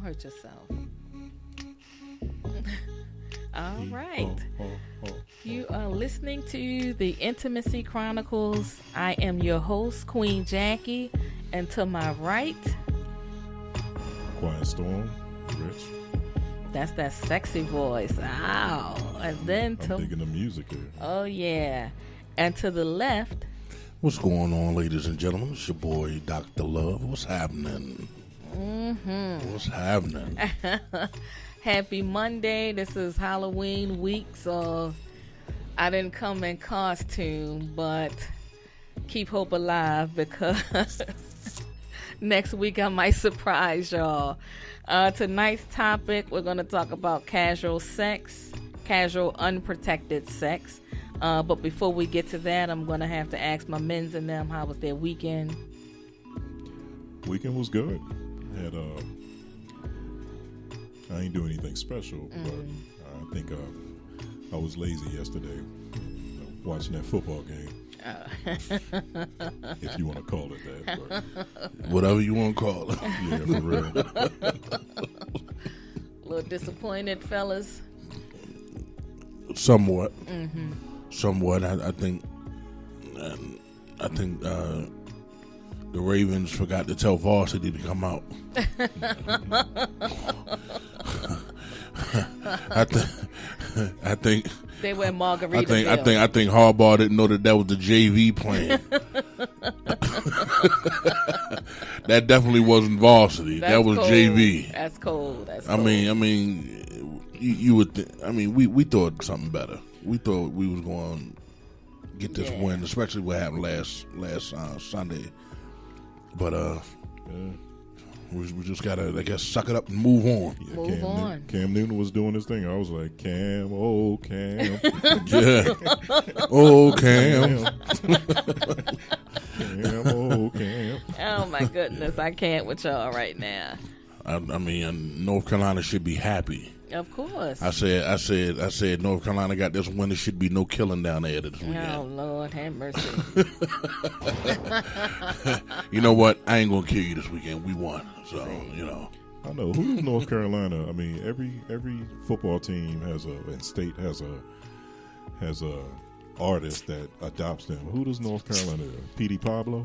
hurt yourself. All right. You are listening to the Intimacy Chronicles. I am your host, Queen Jackie. And to my right, Quiet Storm, Rich. That's that sexy voice. Ow. And then I'm digging the music here. Oh, yeah. And to the left. What's going on, ladies and gentlemen? It's your boy, Dr. Love. What's happening? What's happening? Happy Monday. This is Halloween week, so I didn't come in costume, but keep hope alive because next week I might surprise y'all. Tonight's topic, we're going to talk about casual sex, casual unprotected sex. But before we get to that, I'm going to have to ask my men's and them, how was their weekend? Weekend was good. I ain't do anything special, but I think I was lazy yesterday watching that football game. If you want to call it that. But whatever you want to call it. Yeah, for real. A little disappointed, fellas? Somewhat. Somewhat. I think the Ravens forgot to tell varsity to come out. I think they went Margaritaville. I think Harbaugh didn't know that was the JV plan. That definitely wasn't varsity. That was cold. JV. That's cold. I mean, you would. We thought something better. We thought we was going to get this win, especially what happened last Sunday. But we just gotta, I guess, suck it up and move on. Yeah, move on. Cam Newton was doing his thing. I was like, Cam, oh Cam, yeah, oh Cam, Cam, oh Cam. Oh my goodness, I can't with y'all right now. I mean, North Carolina should be happy. Of course. I said North Carolina got this win. There should be no killing down there this weekend. Oh Lord, have mercy. You know what? I ain't gonna kill you this weekend. We won, so you know. I know who's North Carolina. I mean, every football team and state has a artist that adopts them. Who does North Carolina? P.D. Pablo.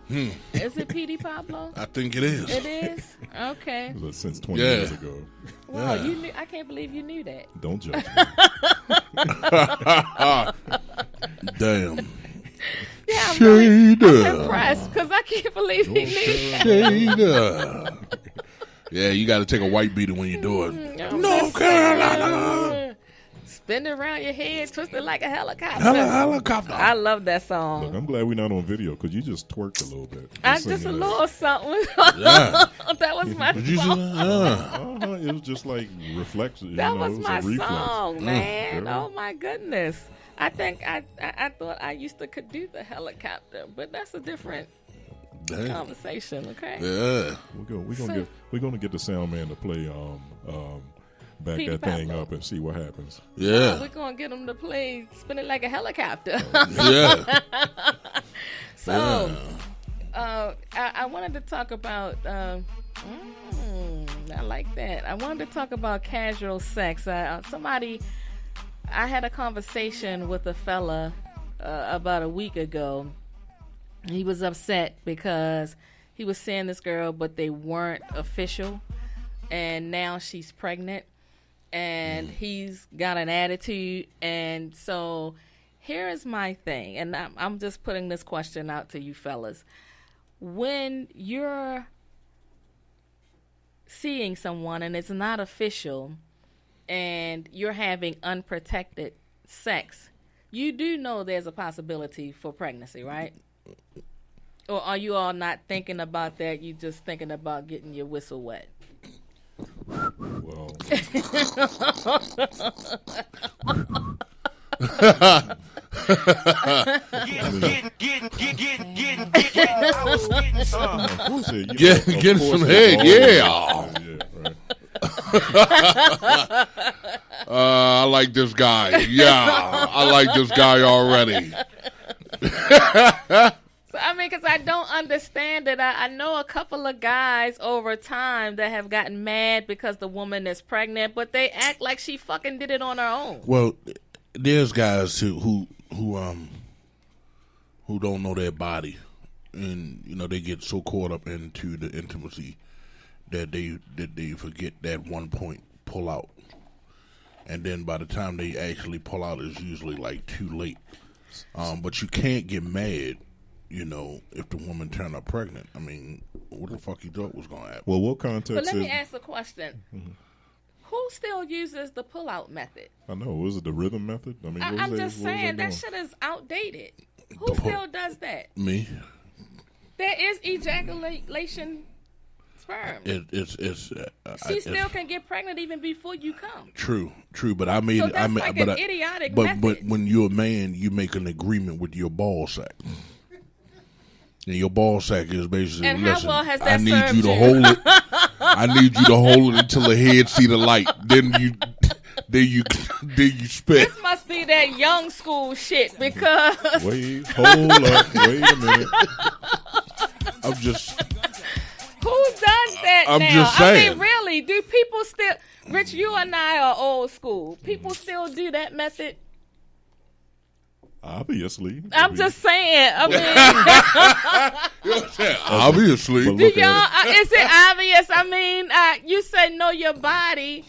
Is it P.D. Pablo? I think it is. It is? Okay. It was since 20 years ago. Wow, you knew, I can't believe you knew that. Don't judge me. Damn. Yeah, I'm Shada. impressed because I can't believe he knew that. Shada. Yeah, you got to take a white beater when you do it. North Carolina. Spin it around your head, twist it like a helicopter. Helicopter. I love that song. Look, I'm glad we're not on video because you just twerked a little bit. Just a little something. Yeah. That was my song. It was just like reflection. That was it was my a reflex. song, man. Girl. Oh my goodness. I think I thought I used to could do the helicopter, but that's a different conversation. Okay. Yeah. We're gonna get the sound man to play back P.D. that thing Pablo. up and see what happens. Yeah. We're gonna get him to play "Spin It Like a Helicopter." Yeah. So, I wanted to talk about. I like that. I wanted to talk about casual sex. I had a conversation with a fella about a week ago. He was upset because he was seeing this girl, but they weren't official, and now she's pregnant, and he's got an attitude. And so here is my thing, and I'm just putting this question out to you fellas. When you're seeing someone and it's not official and you're having unprotected sex, you do know there's a possibility for pregnancy, right? Or are you all not thinking about that? You just thinking about getting your whistle wet? Well, Get some head, yeah. Right. I like this guy. Yeah, I like this guy already. So I mean, because I don't understand it. I know a couple of guys over time that have gotten mad because the woman is pregnant, but they act like she fucking did it on her own. Well, there's guys who don't know their body, and they get so caught up into the intimacy that they forget that one point pull out, and then by the time they actually pull out, it's usually like too late. But you can't get mad, if the woman turned up pregnant. I mean, what the fuck you thought was going to happen? Well, what context? But let me ask a question. Mm-hmm. Who still uses the pull-out method? I know. Was it the rhythm method? I mean, I'm just saying that shit is outdated. Who still does that? Me. There is ejaculation sperm. She still can get pregnant even before you come. True. But I made so that's like an idiotic method. But when you're a man, you make an agreement with your ball sack. And your ball sack is basically, and how well has that I need served you to hold it. I need you to hold it until the head see the light. Then you spit. This must be that young school shit because. Hold up, wait a minute. I'm just. Who does that I'm now? just saying. I mean, really, do people still? Rich, you and I are old school. People still do that method. Obviously. I'm just saying. I mean, obviously. Do y'all? Is it obvious? I mean, you say know your body.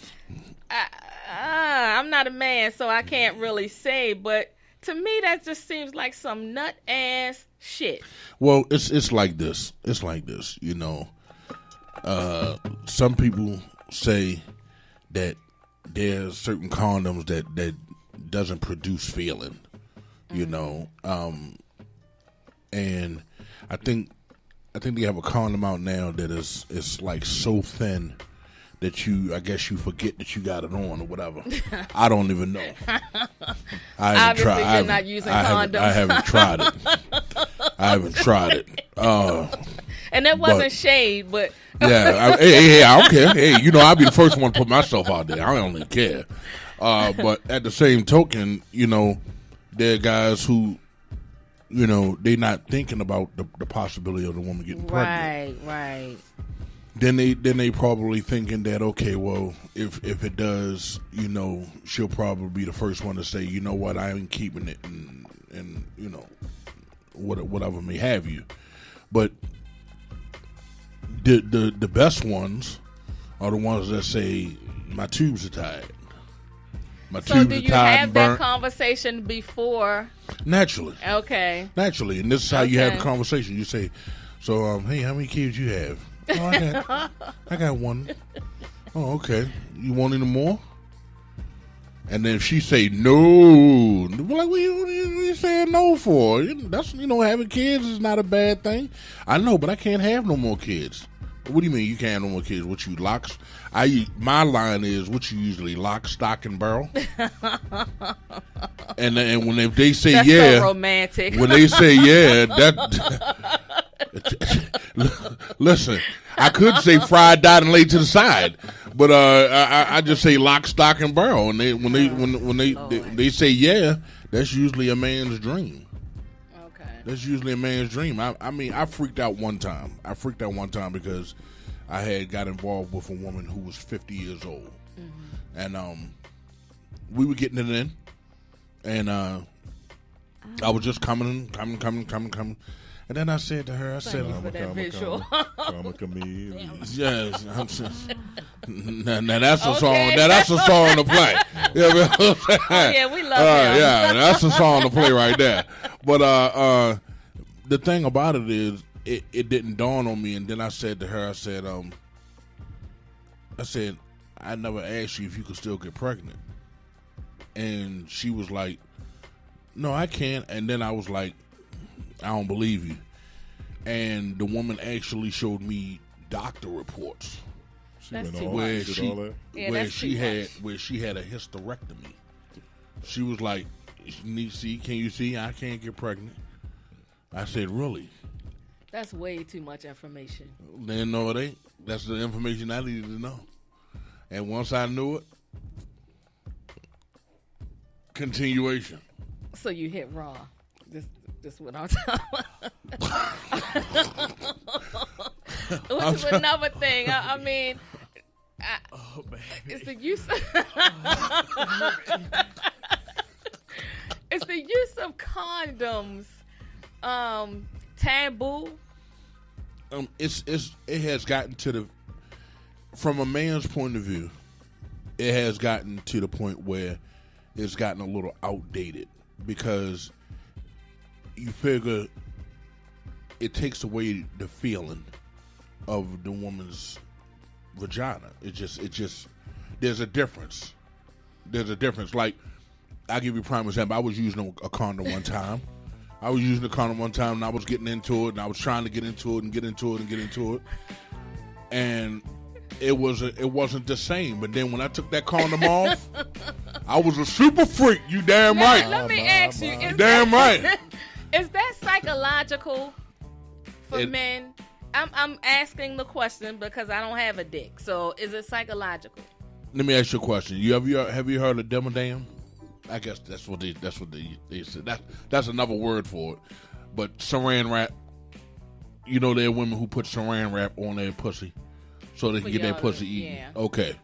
I'm not a man, so I can't really say. But to me, that just seems like some nut ass shit. Well, it's like this. It's like this. Some people say that there's certain condoms that doesn't produce feeling. And I think they have a condom out now that is like so thin that I guess you forget that you got it on or whatever. I don't even know. Obviously, you're not using condoms. I haven't tried it. And that wasn't shade, but yeah. Hey, I don't care. Hey, I'll be the first one to put myself out there. I don't even care. But at the same token, there are guys who, they're not thinking about the possibility of the woman getting pregnant. Right. Then they probably thinking that, okay, well, if it does, she'll probably be the first one to say, you know what, I ain't keeping it, and whatever may have you. But the best ones are the ones that say my tubes are tied. So do you have that conversation before? Naturally. Okay. Naturally, and this is how you have the conversation. You say, so, hey, how many kids you have? Oh, I got one. Oh, okay. You want any more? And then if she say no, we're like, what you saying no for? That's having kids is not a bad thing. I know, but I can't have no more kids. What do you mean you can't have no more kids? What you locks? My line is what you usually lock, stock, and barrel. and if they say that's yeah, so romantic. When they say yeah, listen, I could say fried, dyed, and laid to the side, but I just say lock, stock, and barrel. And when they say yeah, that's usually a man's dream. That's usually a man's dream. I mean, I freaked out one time. Because I had got involved with a woman who was 50 years old. Mm-hmm. And we were getting it in. And I was just coming. And then I said to her, Yes. Now that's a song. Now that's a song to play. Yeah, we love him. Yeah, that's a song to play right there. But the thing about it is, it didn't dawn on me. And then I said to her, I said, I never asked you if you could still get pregnant. And she was like, no, I can't. And then I was like, I don't believe you. And the woman actually showed me doctor reports where she had a hysterectomy. She was like, can you see I can't get pregnant? I said, really? That's way too much information. Then no, it ain't. That's the information I needed to know. And once I knew it, continuation. So you hit raw. Just what I'm talking about. Which is another thing. I mean, it's the use. It's the use of condoms. Taboo. It has gotten to the, from a man's point of view, it has gotten to the point where it's gotten a little outdated because you figure it takes away the feeling of the woman's vagina. It just there's a difference. There's a difference. Like, I'll give you a prime example. I was using a condom one time. And I was getting into it, and I was trying to get into it. And it wasn't the same. But then when I took that condom off, I was a super freak. You damn Now, right. let me ask you. Damn right. Is that psychological for men? I'm asking the question because I don't have a dick. So is it psychological? Let me ask you a question. Have you heard of Debunking? I guess that's what they said. That's another word for it. But saran wrap, you know, there are women who put saran wrap on their pussy so they can get their pussy eaten. Yeah. Okay.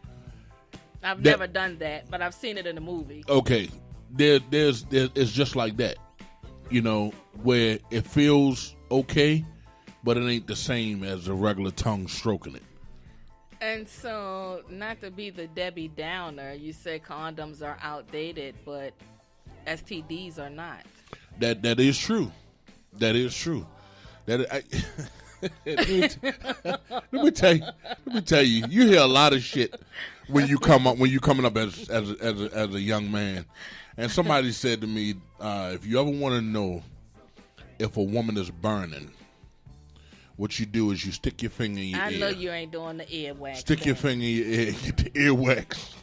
I've never done that, but I've seen it in the movie. Okay. There's it's just like that. You know, where it feels okay, but it ain't the same as a regular tongue stroking it. And so, not to be the Debbie Downer, you say condoms are outdated, but STDs are not. That is true. Let me tell you. You hear a lot of shit when you coming up as a young man. And somebody said to me, if you ever want to know if a woman is burning, what you do is you stick your finger in your ear. I know you ain't doing the earwax. Stick your finger in your ear, get the earwax,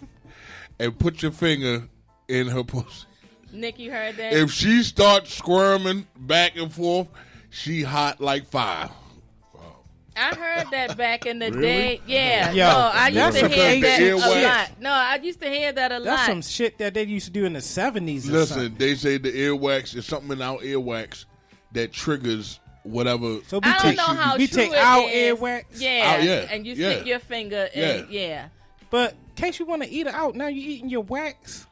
and put your finger in her pussy. Nick, you heard that? If she starts squirming back and forth, she hot like fire. I heard that back in the Really? day. Yeah. Yo, no, I used to hear that a earwax. lot. No, I used to hear that a lot. That's some shit that they used to do in the 70s. Listen, they say the earwax is something in our earwax that triggers whatever. So I don't know how we true take it our is. earwax. Yeah. Oh, yeah. And you Yeah. stick your finger in. Yeah. But in case you want to eat it out, now you're eating your wax.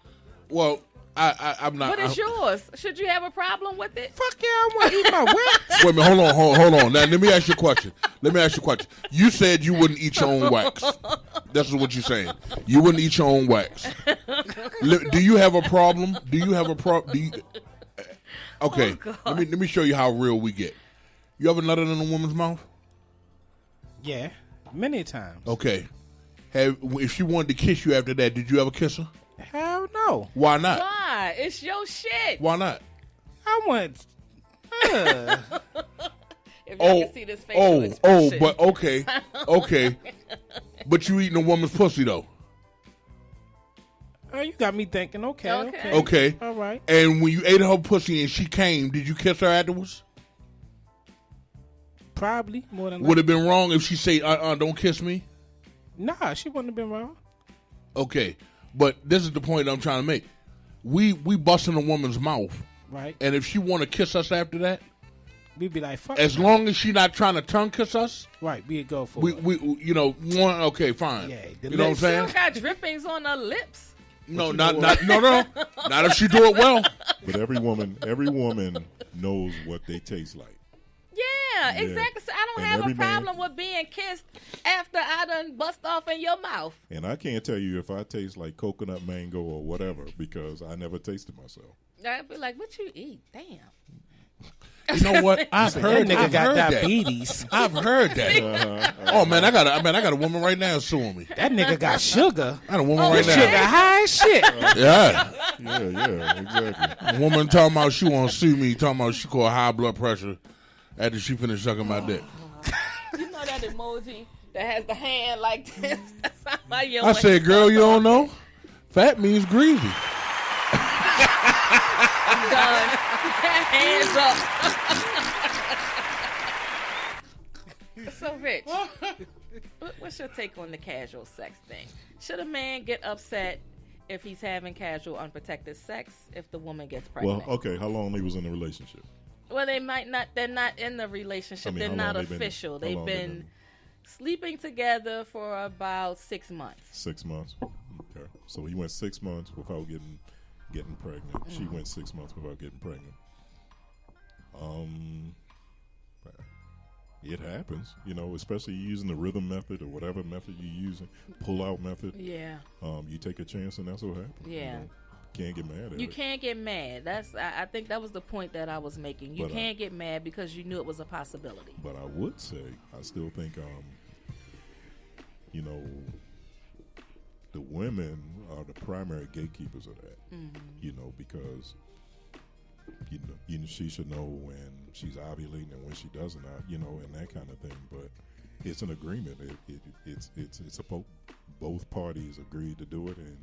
Well, I'm not. But it's yours. Should you have a problem with it? Fuck yeah, I want to eat my wax. Wait a minute, hold on. Now let me ask you a question. You said you wouldn't eat your own wax. That's what you're saying. You wouldn't eat your own wax. Do you have a problem? Okay, Oh, let me show you how real we get. You ever nutted in a woman's mouth? Yeah, many times. Okay. If she wanted to kiss you after that, did you ever kiss her? Hell no. Why not? Why? It's your shit. Why not? I want. If y'all can see this facial expression. But okay. But you eating a woman's pussy though. Oh, you got me thinking. Okay. Okay. All right. And when you ate her pussy and she came, did you kiss her afterwards? Probably more than. Would have been wrong if she said, don't kiss me? Nah, she wouldn't have been wrong. Okay. But this is the point I'm trying to make. We bust in a woman's mouth. Right. And if she want to kiss us after that, We'd be like, fuck. as long as she not trying to tongue kiss us, Right, we'd go for it. we okay, fine. Yeah, the you know what I'm lips. saying? Still got drippings on her lips. No, not not if she do it well. But every woman knows what they taste like. Yeah, exactly. So I don't And have a every man- problem with being kissed after I done bust off in your mouth. And I can't tell you if I taste like coconut, mango, or whatever because I never tasted myself. I'd be like, what you eat? Damn. You know what? I've heard That nigga got that. diabetes. I've heard that. Oh man, I got a woman right now suing me. That nigga got sugar. I got a woman right Sugar now. high as shit. Yeah, Yeah, exactly. a woman talking about she want to sue me. Talking about she caught high blood pressure after she finished sucking my dick. You know that emoji that has the hand like this? That's not why you I said, girl, you don't know? Fat means greasy. I'm done. Hands up. So, Rich, what's your take on the casual sex thing? Should a man get upset if he's having casual unprotected sex if the woman gets pregnant? Well, okay, how long they was in the relationship? Well, they might not. They're not in the relationship. I mean, they're how not long they official. been- how They've long they been sleeping together for about 6 months. 6 months. Okay. So he went 6 months without getting pregnant. She went 6 months without getting pregnant. It happens, especially using the rhythm method or whatever method you're using, pull-out method. Yeah. You take a chance, and that's what happens. Yeah. Can't get mad at You it. can't get mad. I think that was the point that I was making. You But, can't get mad because you knew it was a possibility. But I would say, I still think, the women are the primary gatekeepers of that. Because she should know when she's ovulating and when she doesn't, and that kind of thing. But it's an agreement. It's a both parties agreed to do it, and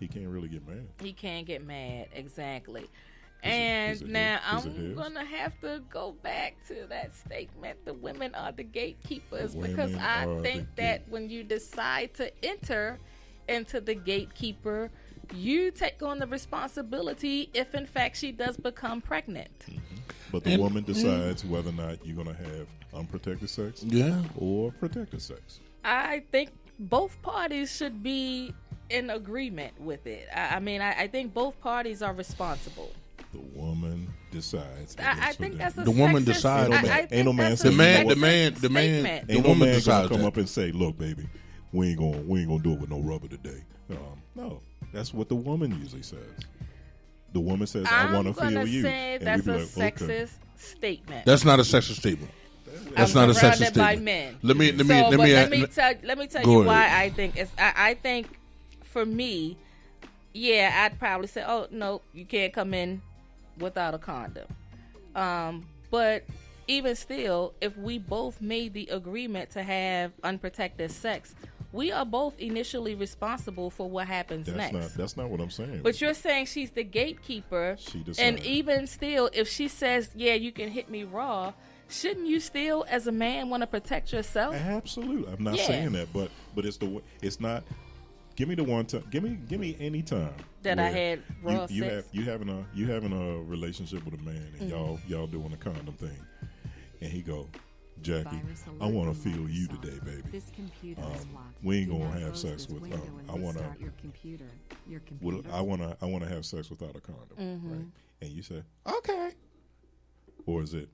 he can't really get mad. He can't get mad, exactly. Is it Now his? I'm gonna have to go back to that statement. The women are the gatekeepers, The because women I are think the that when you decide to enter into the gatekeeper, you take on the responsibility if in fact she does become pregnant. But the woman decides whether or not you're going to have unprotected sex or protected sex. I think both parties should be in agreement with it. I think both parties are responsible. The woman decides. I think that's a The woman sexist- decides. Ain't no man that's say a The man, sexist the man, the man, statement. the Ain't no woman man gonna decides come that. up and say, "Look, baby, we ain't gonna do it with no rubber today." No, that's what the woman usually says. The woman says, "I want to feel you," say and that's we a be like, sexist "Okay." statement. That's not a sexist statement. That's I'm not a sexist surrounded by statement. men. Let me Let me tell Go you ahead. why I think it's. I think for me, yeah, I'd probably say, "Oh no, you can't come in without a condom." But even still, if we both made the agreement to have unprotected sex, we are both initially responsible for what happens next. That's not what I'm saying. But you're saying she's the gatekeeper, She decides. and even still, if she says, "Yeah, you can hit me raw," shouldn't you still, as a man, want to protect yourself? Absolutely, I'm not saying that, but it's not. Give me the one time. Give me any time That I where had raw you sex. you having a relationship with a man, and y'all doing a condom thing, and he go, "Jackie, I want to feel you today, baby. This computer is locked. We ain't Do gonna not have close sex this with. window I and wanna. restart your computer. Your Well, computer. I wanna have sex without a condom, right? And you say, okay, or is it?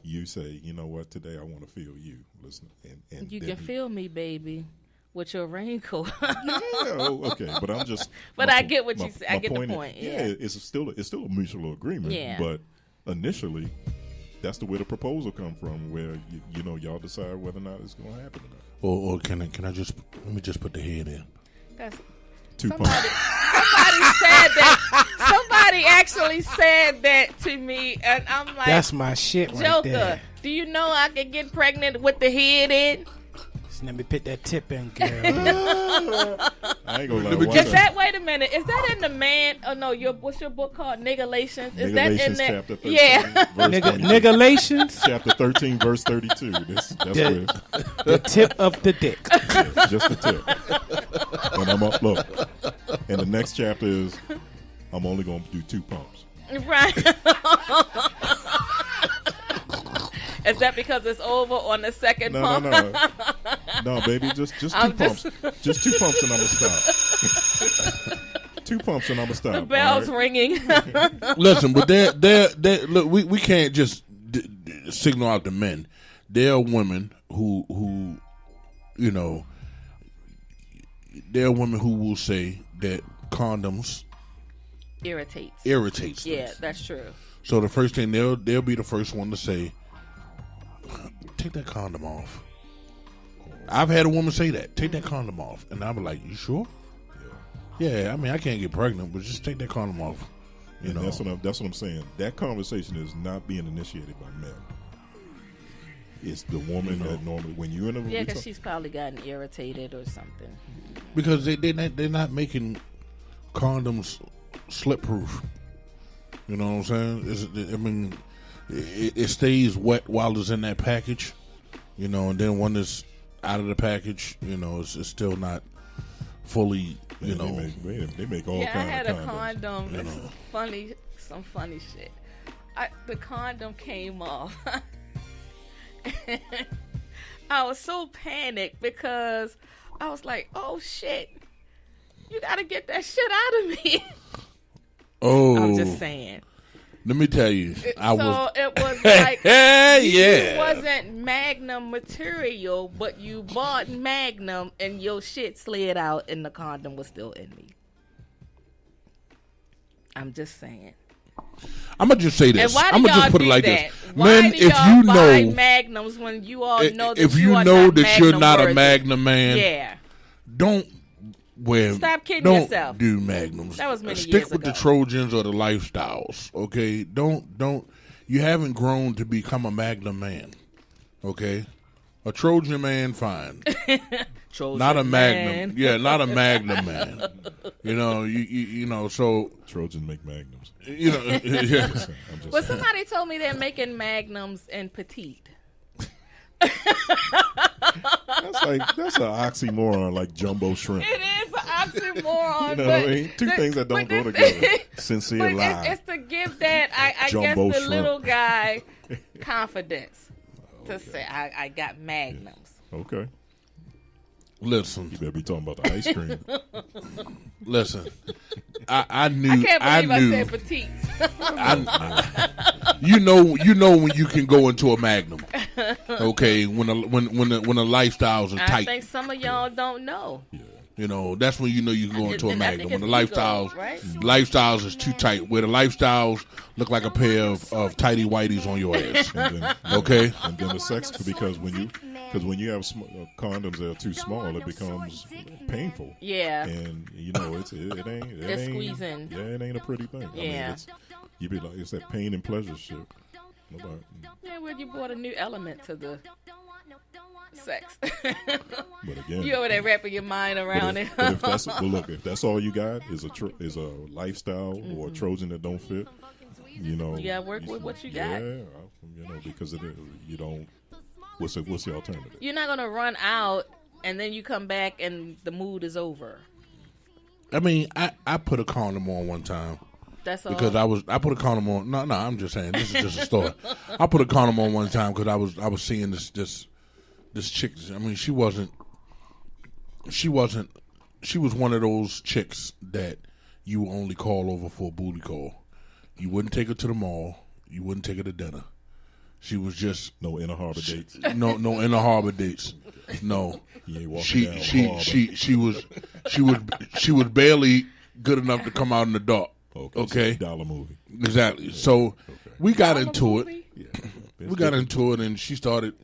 You say, you know what? Today I want to feel you. Listen, and You then can feel me, baby, with your raincoat. Okay, but I'm just. But my I po- get what my- you say. I my get the is- point, yeah. it's still a mutual agreement. Yeah. But initially, that's the way the proposal come from, where y'all decide whether or not it's going to happen or not. Or can I just let me just put the head in? That's, Two somebody pumps. said that. Somebody actually said that to me, and I'm like, That's my shit right Joker, there. do you know I can get pregnant with the head in? Just let me put that tip in, girl. I ain't gonna lie. Let me one get Is time- that, wait a minute, is that in the man? Oh no, what's your book called? Nigalations? Is that in Galatians there? chapter 13, Yeah. verse Nigga, 22. niggalations, Chapter 13, verse 32. That's Yeah. where the tip of the dick. it's just the tip. And I'm up. Look, and the next chapter is I'm only gonna do 2 pumps. Right. Is that because it's over on the second pump? No, baby, just 2 I'm pumps. just- Just 2 pumps and I'ma stop. 2 pumps and I'ma stop. The bell's all right? ringing. Listen, but they're look. We can't just signal out the men. There are women who there are women who will say that condoms Irritates. them. Yeah, that's true. So the first thing they'll be the first one to say, take that condom off. I've had a woman say that. Take that condom off. And I'll be like, you sure? Yeah, I mean, I can't get pregnant, but just take that condom off. And that's what I'm saying. That conversation is not being initiated by men. It's the woman that normally, when you're in a Yeah, we because talk- she's probably gotten irritated or something. Because they're not making condoms slip proof. You know what I'm saying? It stays wet while it's in that package. And then when it's out of the package, it's still not fully. they make all Yeah, I kinds had of a condoms. condom. This is some funny shit. the condom came off. I was so panicked because I was like, oh shit, you gotta get that shit out of me. Oh, I'm just saying. Let me tell you, It was like you wasn't Magnum material, but you bought Magnum and your shit slid out and the condom was still in me. I'm just saying. I'm gonna just say this. And why do I'm gonna y'all just put do it like that? this, Why men. do If y'all you buy know, Magnums when you all know that if you you are know not that you're Magnum not a worthy. Magnum man, Yeah. don't wear. Stop kidding don't yourself. do Magnums. That was many Stick years with ago. the Trojans or the lifestyles. Okay, don't. You haven't grown to become a Magnum man. Okay, a Trojan man, fine. Trojan Not a Magnum. man. Yeah, not a Magnum man. You know, you know. So Trojans make magnums. you know, yeah. I'm just Well, saying. somebody told me they're making Magnums in petite. That's an oxymoron, like jumbo shrimp. It is an oxymoron. You know what I mean? Two things that don't go together. Sincere But lie. it's to give that, I guess, Jumbo the shrimp. little guy confidence to say, I got Magnums. Okay. Listen, You better be talking about the ice cream. listen. I knew. I can't believe I knew. said petite. You know when you can go into a Magnum. Okay, when the lifestyles are I tight. think some of y'all don't know. You know, that's when you know you can go into a And I Magnum. think When the it's ego, lifestyles right? lifestyles is too tight. Where the lifestyles look like a pair of tighty whities on your ass. And then, Okay? And then the sex, because when you have condoms that are too small, it becomes painful. Yeah. And you know it ain't It's squeezing. Yeah, it ain't a pretty thing. I mean, Yeah. you be like, it's that pain and pleasure shit. Nobody. Yeah, well, you brought a new element to the sex. But again, You over there wrapping your mind around it. but if that's look, if that's all you got is a lifestyle or a Trojan that don't fit, you know, You gotta work with what you got. Yeah, you know, because you don't. What's the alternative? You're not gonna run out and then you come back and the mood is over. I mean, I put a condom on one time. That's all. Because I put a condom on. No, I'm just saying this is just a story. I put a condom on one time because I was seeing this chick. I mean, she was one of those chicks that you only call over for a booty call. You wouldn't take her to the mall. You wouldn't take her to dinner. She was just No inner harbor dates. no inner harbor dates. No, You ain't walking she down she harbor. she was barely good enough to come out in the dark. Okay. $1 movie. Exactly. So we got into it. Movie? Yeah. We got into it, and she started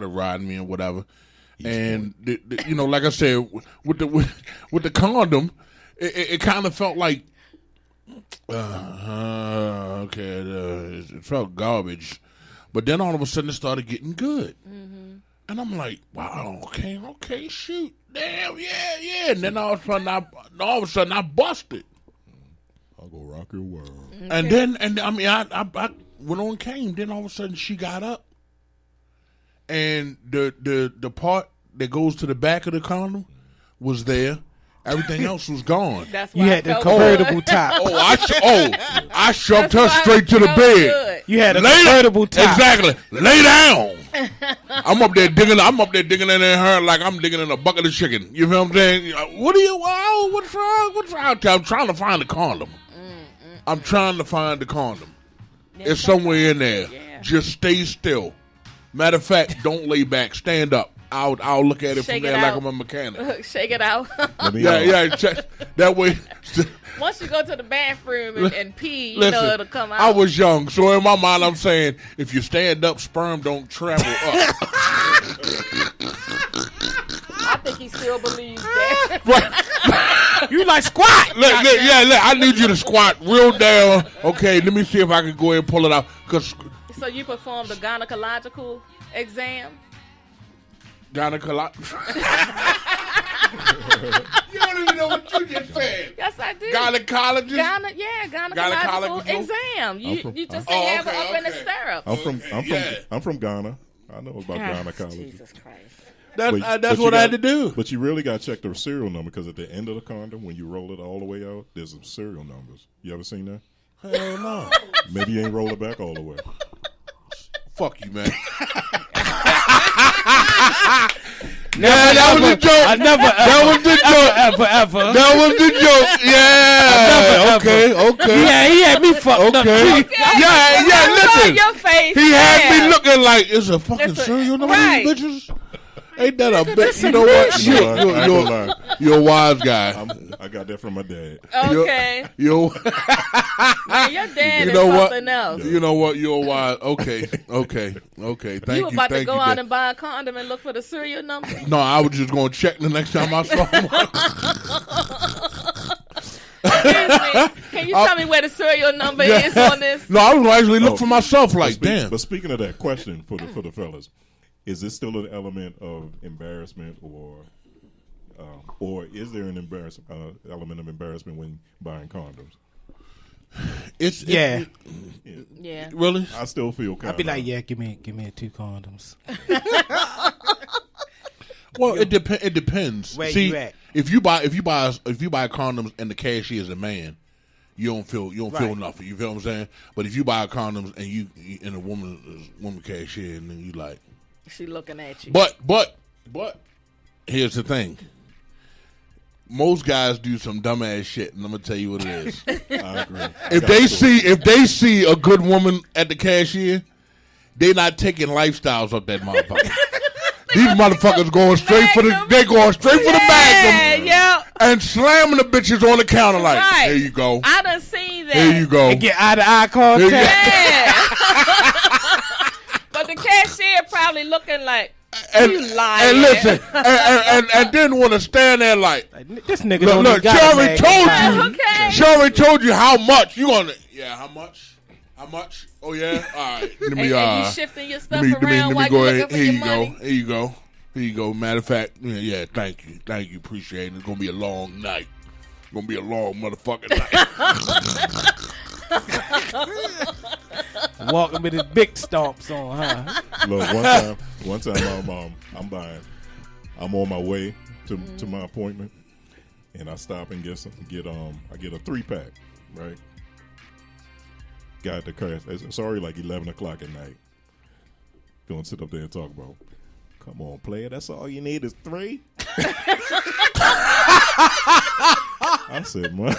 riding me and whatever. And like I said, with the condom, it kind of felt like, it felt garbage. But then all of a sudden, it started getting good, and I'm like, wow, okay, shoot, damn, yeah. And then all of a sudden, I busted. I'll go rock your world. And then, I mean, I went on came. Then all of a sudden, she got up, and the part that goes to the back of the condom was there. Everything else was gone. That's why You I had the felt convertible good. top. I shoved That's her why straight to the it felt bed. good. You had a Lay convertible top. Exactly. Lay down. I'm up there digging in her like I'm digging in a bucket of chicken. You feel what I'm saying? What's wrong? I'm trying to find the condom. I'm trying to find the condom. It's somewhere in there. Yeah. Just stay still. Matter of fact, don't lay back. Stand up. I'll look at it Shake from it there like out. I'm a mechanic. Shake it out. Let me Check. That way. Once you go to the bathroom and pee, you Listen, know it'll come out. I was young, so in my mind I'm saying, if you stand up, sperm don't travel up. I think he still believes that. Right. You like squat. Look, I need you to squat real down. Okay, let me see if I can go ahead and pull it out. Cause So you performed a gynecological exam? gynecological. You don't even know what you just said. Yes, I did. Gynecologist. Gynecological Gynecological? exam. You just Oh, say have okay, her up in the okay. stirrups. I'm from Ghana. I know about gynecology. Jesus Christ. That's what I had to do. But you really got to check the serial number because at the end of the condom, when you roll it all the way out, there's some serial numbers. You ever seen that? Hell no. Maybe you ain't roll it back all the way. Fuck you, man. Yeah, that was a joke. I never. That was the joke. Ever. That was the joke. Yeah. Okay. Yeah, he had me fucked up. Okay. Yeah. Listen. Your face. He had me looking like it's a fucking serial number, right. these bitches. Ain't that a bitch? You know what? You're a wise guy. I got that from my dad. Okay. You're Man, your dad You is know what? something else. You know what? You're a wise. Okay. Thank you. You about to go out Dad. and buy a condom and look for the serial number? No, I was just going to check the next time I saw him. Excuse me. Can you tell me where the serial number is on this? No, I was going to actually look for myself like, damn. But speaking of that question for the fellas, is this still an element of embarrassment, or is there an element of embarrassment when buying condoms? Yeah. Yeah. Really? I still feel kind I'd be like, yeah, give me 2 condoms. Well, it depends. Where See, you at? if you buy condoms and the cashier is a man, you don't feel nothing. You feel what I'm saying? But if you buy condoms and you and a woman cashier, and then you like, She looking at you. but here's the thing. Most guys do some dumbass shit, and I'm gonna tell you what it is. I agree. If they see a good woman at the cashier, they not taking lifestyles up that motherfucker. These motherfuckers going straight for the Magnum and slamming the bitches on the counter like, Right. here you go. I done seen that. Here you go. And get eye to eye contact. Yeah. But the cashier probably looking like, you lying. And listen, and then want to stand there like, This nigga look, don't got a Sherry Magnum. told you. Okay. Sherry told you how much. You gonna, yeah, how much? How much? Oh, yeah? All right. Let me, and you shifting your stuff let me around while go you ahead. looking for Here your you money. go. Here you go. Here you go. Matter of fact, yeah, thank you. Appreciate it. It's going to be a long night. It's going to be a long motherfucking night. Walking with his big stomps on, huh? Look, one time I'm on my way to my appointment, and I stop and get I get a 3-pack, right? Got the car. It's already like 11 o'clock at night. Gonna sit up there and talk about, come on, player, that's all you need is 3? I said, man.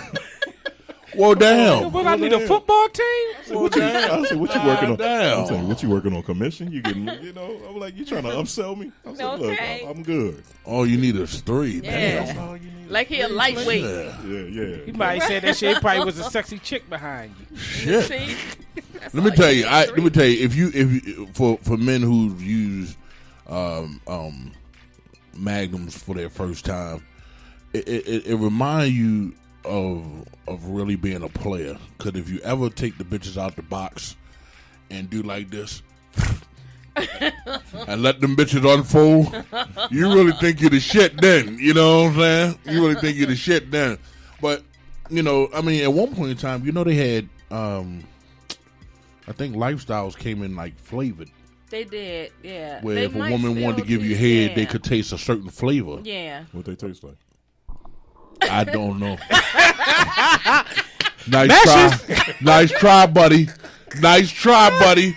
Well, damn. What, I need a football team? I said, what you working on? Damn. I'm saying, what you working on? Commission? You getting, I'm like, you trying to upsell me? I said, Okay. look, I'm good. All you need is 3. Yeah. That's all you need. Like he a lightweight. Yeah. You might have said that shit. He probably was a sexy chick behind you. Shit. See? That's Let me all tell need you. is Let 3. me tell you. If you for men who use Magnums for their first time, it reminds you of really being a player. Because if you ever take the bitches out the box and do like this and let them bitches unfold, you really think you're the shit then. You know what I'm saying? You really think you're the shit then. But, I mean, at one point in time, they had, I think Lifestyles came in like flavored. They did, yeah. Where They if a might woman wanted to still give you do- head, they yeah. could taste a certain flavor. Yeah. What they taste like? I don't know. Nice try, buddy. Nice try, buddy.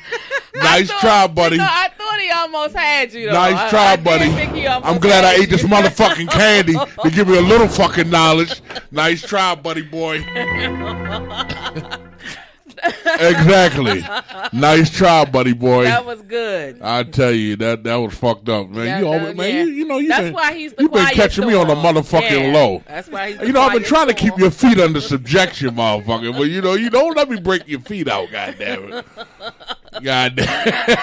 Nice try, buddy. I thought he almost had you, though. Nice try, I did buddy. think he almost I'm glad I had ate this you. motherfucking candy to give me a little fucking knowledge. Nice try, buddy boy. Exactly. Nice try, buddy boy. That was good. I tell you that was fucked up, man. Yeah, You always, man. yeah. You That's been, why he's the you've been quiet catching me on the storm. motherfucking Yeah, low. That's why he's the I've been quiet trying to keep storm. your feet under subjection, motherfucker. But you don't let me break your feet out, goddamn it. Goddamn.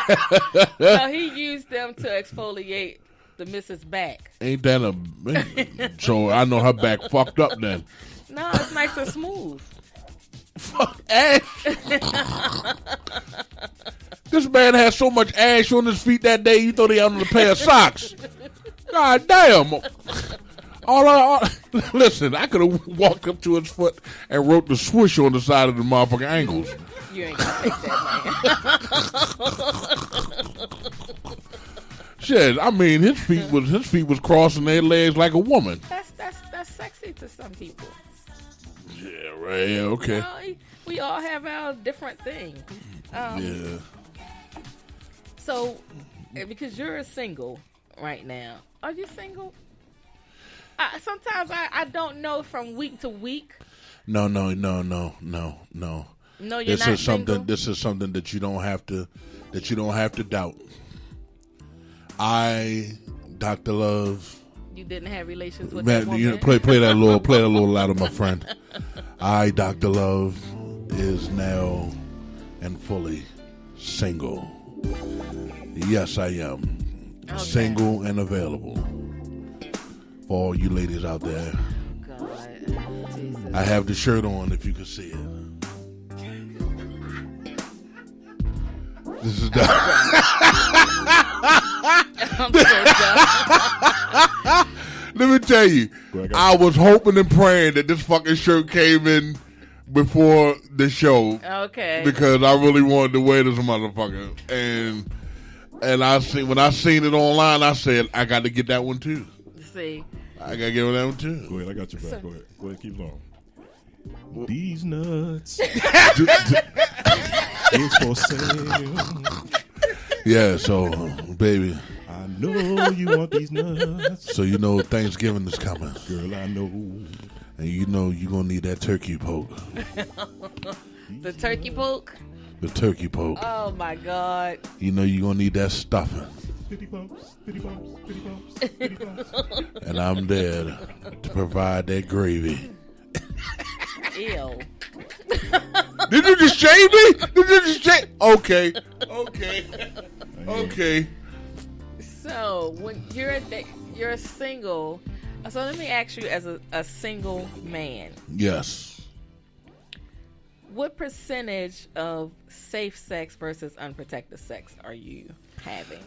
So he used them to exfoliate the missus back. Ain't that a? So I know her back fucked up then. No, it's nice and smooth. Fuck ash. This man had so much ash on his feet that day, you thought he had on a pair of socks. God damn. Listen, I could have walked up to his foot and wrote the swoosh on the side of the motherfucking ankles. You ain't gonna take that, man. Shit, I mean, his feet was crossing their legs like a woman. That's sexy to some people. Yeah, right. Yeah, okay. You know, we all have our different thing. Yeah. So, because you're single right now, are you single? Sometimes I don't know from week to week. No. No, you're not single. This is something that you don't have to doubt. I, Dr. Love. You didn't have relations with Man, that woman? you know, play that little louder, my friend. I, Dr. Love, is now and fully single. Yes, I am. Okay. Single and available. For all you ladies out there. God, Jesus. I have the shirt on if you can see it. This is the I'm so done. Let me tell you, I was hoping and praying that this fucking shirt came in before the show. Okay. Because I really wanted to wear this motherfucker. And when I seen it online, I said, I got to get that one too. See. I got to get that one too. Go ahead, I got your back. Go ahead, keep going. These nuts is for sale. Yeah, so, baby. I know you want these nuts. So you know Thanksgiving is coming. Girl, I know. And you know you're going to need that turkey poke. The turkey poke? The turkey poke. Oh, my God. You know you're going to need that stuffing. Pitty bumps, pitty bumps, pitty bumps, pitty bumps. And I'm there to provide that gravy. Ew. Did you just shave me? Did you just shave? Okay. So, when you're single, so let me ask you as a single man. Yes. What percentage of safe sex versus unprotected sex are you having?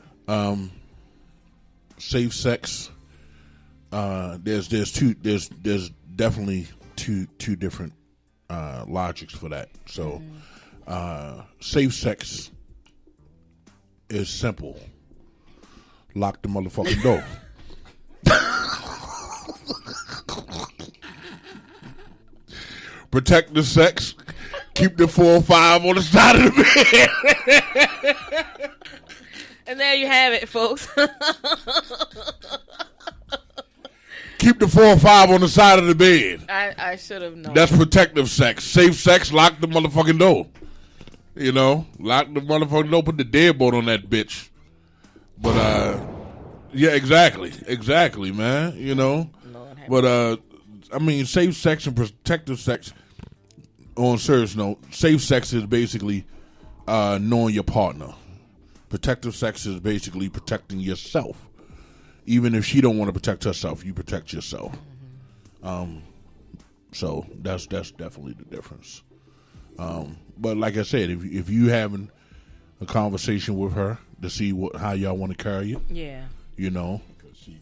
Safe sex. There's definitely two different logics for that. So, safe sex is simple. Lock the motherfucking door. Protect the sex. Keep the 4 or 5 on the side of the bed. And there you have it, folks. Keep the 4 or 5 on the side of the bed. I should have known. That's protective sex. Safe sex, lock the motherfucking door. You know, lock the motherfucking door, put the deadbolt on that bitch. But, yeah, exactly, man, you know. But, I mean, safe sex and protective sex, on a serious note, safe sex is basically knowing your partner. Protective sex is basically protecting yourself. Even if she don't want to protect herself, you protect yourself. So that's definitely the difference. But like I said, if you having a conversation with her to see how y'all want to carry it, yeah, you know,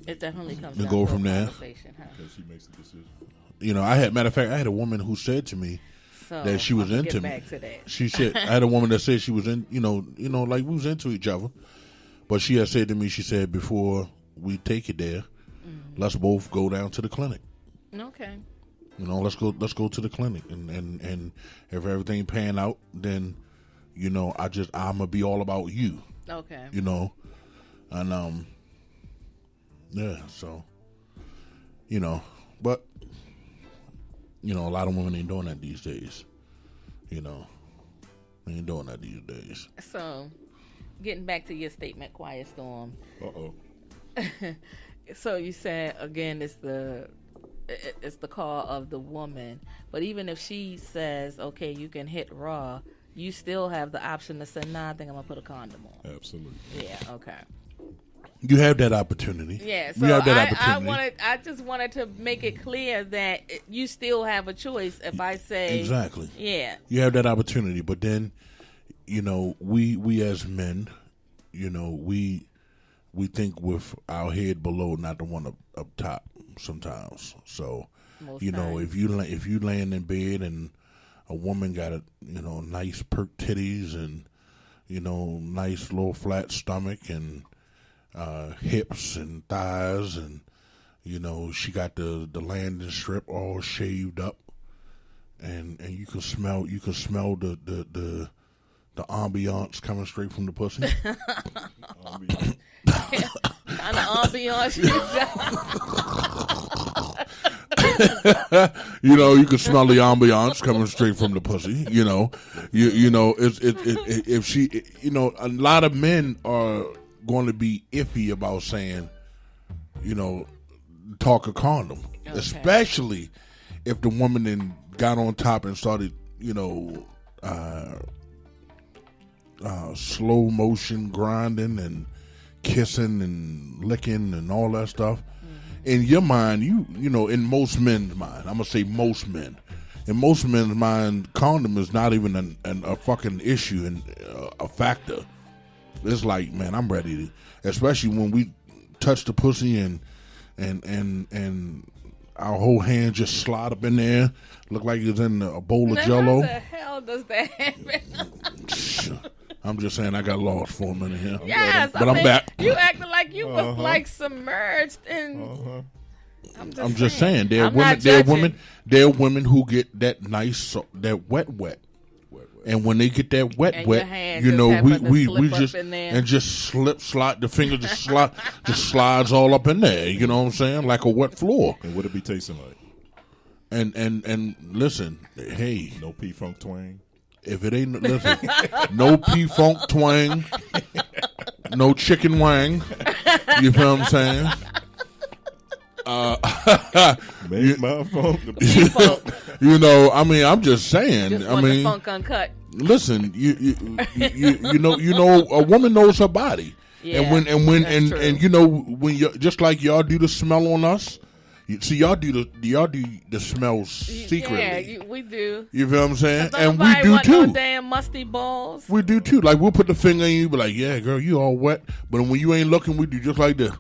it definitely comes. To go from there. Because she makes the decision. You know, I had a woman who said to me that she was into me. Back to that. She said, I had a woman that said she was in, you know, like we was into each other. But she had said to me, she said, before we take it there, let's both go down to the clinic. Okay. You know, let's go to the clinic, and if everything pan out, then, you know, I'm gonna be all about you. Okay. You know, and yeah, so, you know, but, you know, a lot of women ain't doing that these days. You know, they ain't doing that these days. So, getting back to your statement, Quiet Storm. Uh-oh. So you said, again, it's the call of the woman. But even if she says, okay, you can hit raw, you still have the option to say, nah, I think I'm going to put a condom on. Absolutely. Yeah, okay. You have that opportunity. Yeah, so you have that opportunity. I just wanted to make it clear that you still have a choice if I say. Exactly. Yeah. You have that opportunity. But then, you know, we as men, you know, we think with our head below, not the one up top sometimes. So, Most you know, times. if you laying in bed and a woman got nice perk titties and, you know, nice little flat stomach and hips and thighs, and, you know, she got the landing strip all shaved up, and you can smell the ambiance coming straight from the pussy. Kind of ambiance you got. You can smell the ambiance coming straight from the pussy. If she, a lot of men are going to be iffy about saying, talk a condom, especially if the woman then got on top and started, slow motion grinding and kissing and licking and all that stuff. In your mind, in most men's mind, I'm gonna say most men. In most men's mind, condom is not even a fucking issue and a factor. It's like, man, I'm ready to, especially when we touch the pussy and our whole hand just slide up in there, look like it's in a bowl of Jell-O. How the hell does that happen? I'm just saying I got lost for a minute here. Yes, but I'm back. You acting like you was like submerged in. I'm just saying there are women who get that nice that wet. And when they get that wet, we just and just slide the finger just slides all up in there. You know what I'm saying? Like a wet floor. And what it be tasting like? And listen, hey, no P-Funk twang. If it ain't no P-Funk twang, no chicken wang. You feel what I'm saying? Make my funk. I'm just saying. Just want the funk uncut. Listen, you a woman knows her body, and when when you just like y'all do the smell on us. Y'all do the smells secretly. Yeah, we do. You feel what I'm saying? And we do too. No damn musty balls. We do too. Like we'll put the finger in you, be like, "Yeah, girl, you all wet." But when you ain't looking, we do just like this.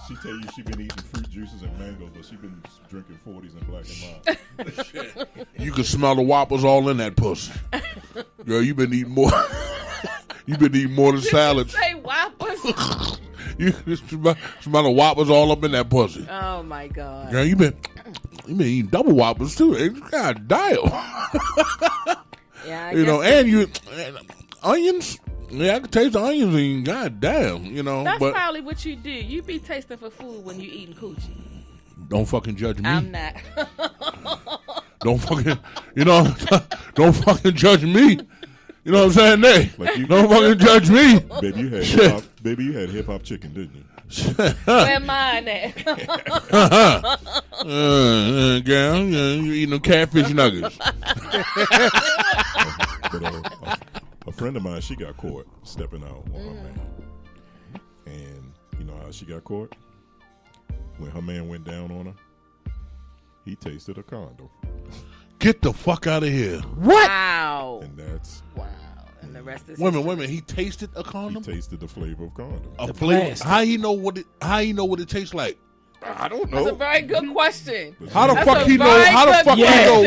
She tell you she been eating fruit juices and mangoes, but she been drinking 40s and Black and Mild. You can smell the whoppers all in that pussy. Girl, you been eating more. You been eating more than salads. Say whoppers. You smell the whoppers all up in that pussy. Oh my God. Girl, you been eating double whoppers too. God damn. Yeah, and onions. Yeah, I can taste the onions and goddamn, That's but probably what you do. You be tasting for food when you eating coochie. Don't fucking judge me. I'm not. Don't fucking, don't fucking judge me. You know what I'm saying? Don't fucking judge me. Baby, you had hip hop chicken, didn't you? Where mine at? Girl, you eating them catfish nuggets. But a friend of mine, she got caught stepping out on her man. And you know how she got caught? When her man went down on her, he tasted a condom. Get the fuck out of here. What? Wow. And that's... Wow. And the rest is... Women, he tasted a condom? He tasted the flavor of condom. A flavor? How you know what it tastes like? I don't know. That's a very good question. How the fuck he know? How the fuck he know?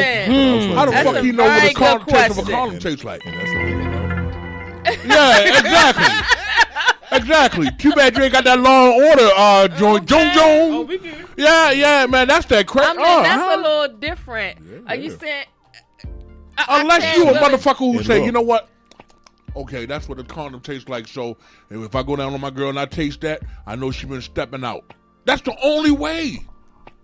How the fuck he know what the condom taste of a condom tastes like? And that's the thing about it. Yeah, exactly. Exactly. Too bad you ain't got that long order, joint. Oh, we good. Yeah, man. That's that crap. I mean, that's a little different. Yeah, Are you saying? Unless you a really... motherfucker who say, you know what? Okay, that's what a condom tastes like. So if I go down on my girl and I taste that, I know she been stepping out. That's the only way.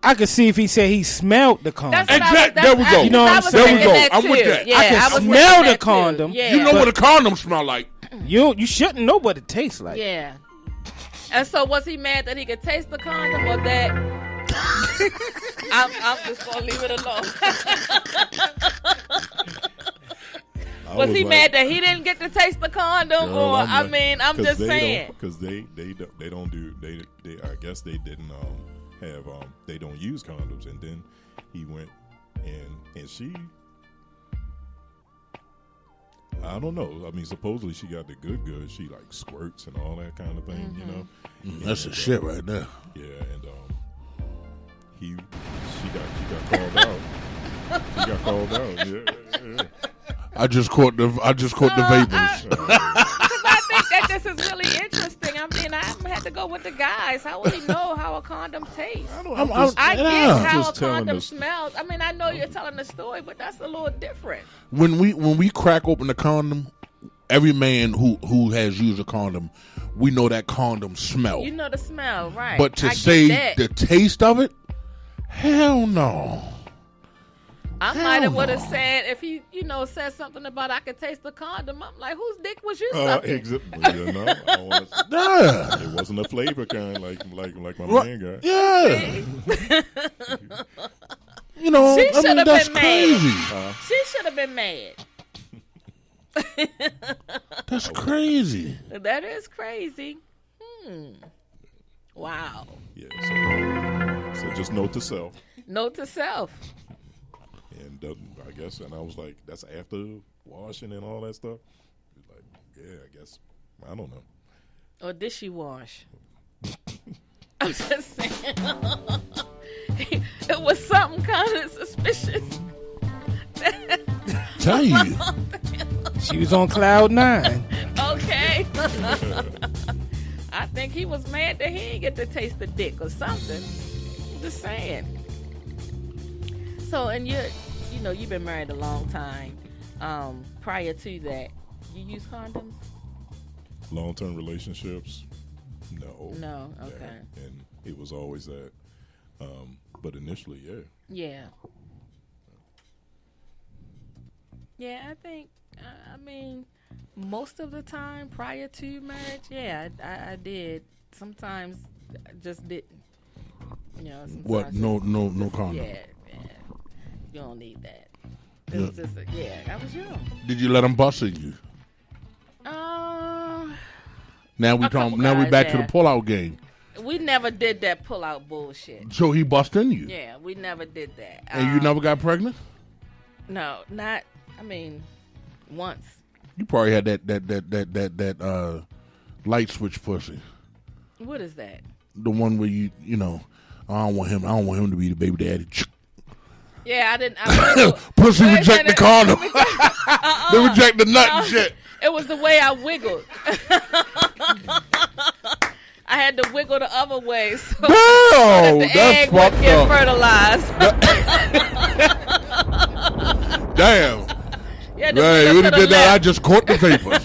I could see if he said he smelled the condom. Exactly. There we go. You know what I'm saying? There we go. I'm with that. Yeah, I can smell the condom. Yeah. You know what a condom smell like. You shouldn't know what it tastes like. Yeah. And so was he mad that he could taste the condom or that? I'm just gonna leave it alone. Was he mad that he didn't get to taste the condom, girl, or I'm just saying because they don't do they I guess they didn't have they don't use condoms, and then he went and she. I don't know. I mean, supposedly she got the good. She like squirts and all that kind of thing, you know. That's the shit right there. Yeah, and she got called out. She got called out. Yeah. I just caught the vapors. Because I think that this is really interesting. I mean, I had to go go with the guys. How would he know how a condom tastes? I get how a just telling condom us. smells. I mean, I know you're telling the story, but that's a little different. When we crack open the condom, every man who has used a condom, we know that condom smell. You know the smell, right? But to I say get that. the taste of it, hell no. I might have would have said if he, said something about I could taste the condom. I'm like, whose dick was you sucking? It wasn't a flavor kind like my man got. Yeah. She should have that's been crazy. mad. She should have been mad. That's crazy. That is crazy. Wow. Yeah. So just note to self. Note to self. And I guess, and I was like, that's after washing and all that stuff. He's like, yeah, I guess, I don't know. Or did she wash? I'm just saying. It was something kind of suspicious. Tell you. She was on cloud 9. Okay. I think he was mad that he didn't get to taste the dick or something. I'm just saying. So, and you've been married a long time. Prior to that, you use condoms? Long-term relationships? No. No, okay. Yeah. And it was always that. But initially, yeah. Yeah. Yeah, I think, I mean, most of the time prior to marriage, yeah, I did. Sometimes I just didn't. What? No condom. Yeah. You don't need that. It was just, I was young. Did you let him bust at you? Now we back to the pull-out game. We never did that pull-out bullshit. So he bust in you? Yeah, we never did that. And you never got pregnant? No, once. You probably had that light switch pussy. What is that? The one where I don't want him to be the baby daddy. Yeah, I didn't. Pussy reject the condom. They reject the nut and shit. It was the way I wiggled. I had to wiggle the other way so the egg wouldn't get fertilized. Damn. Right, you did that. I just caught the papers.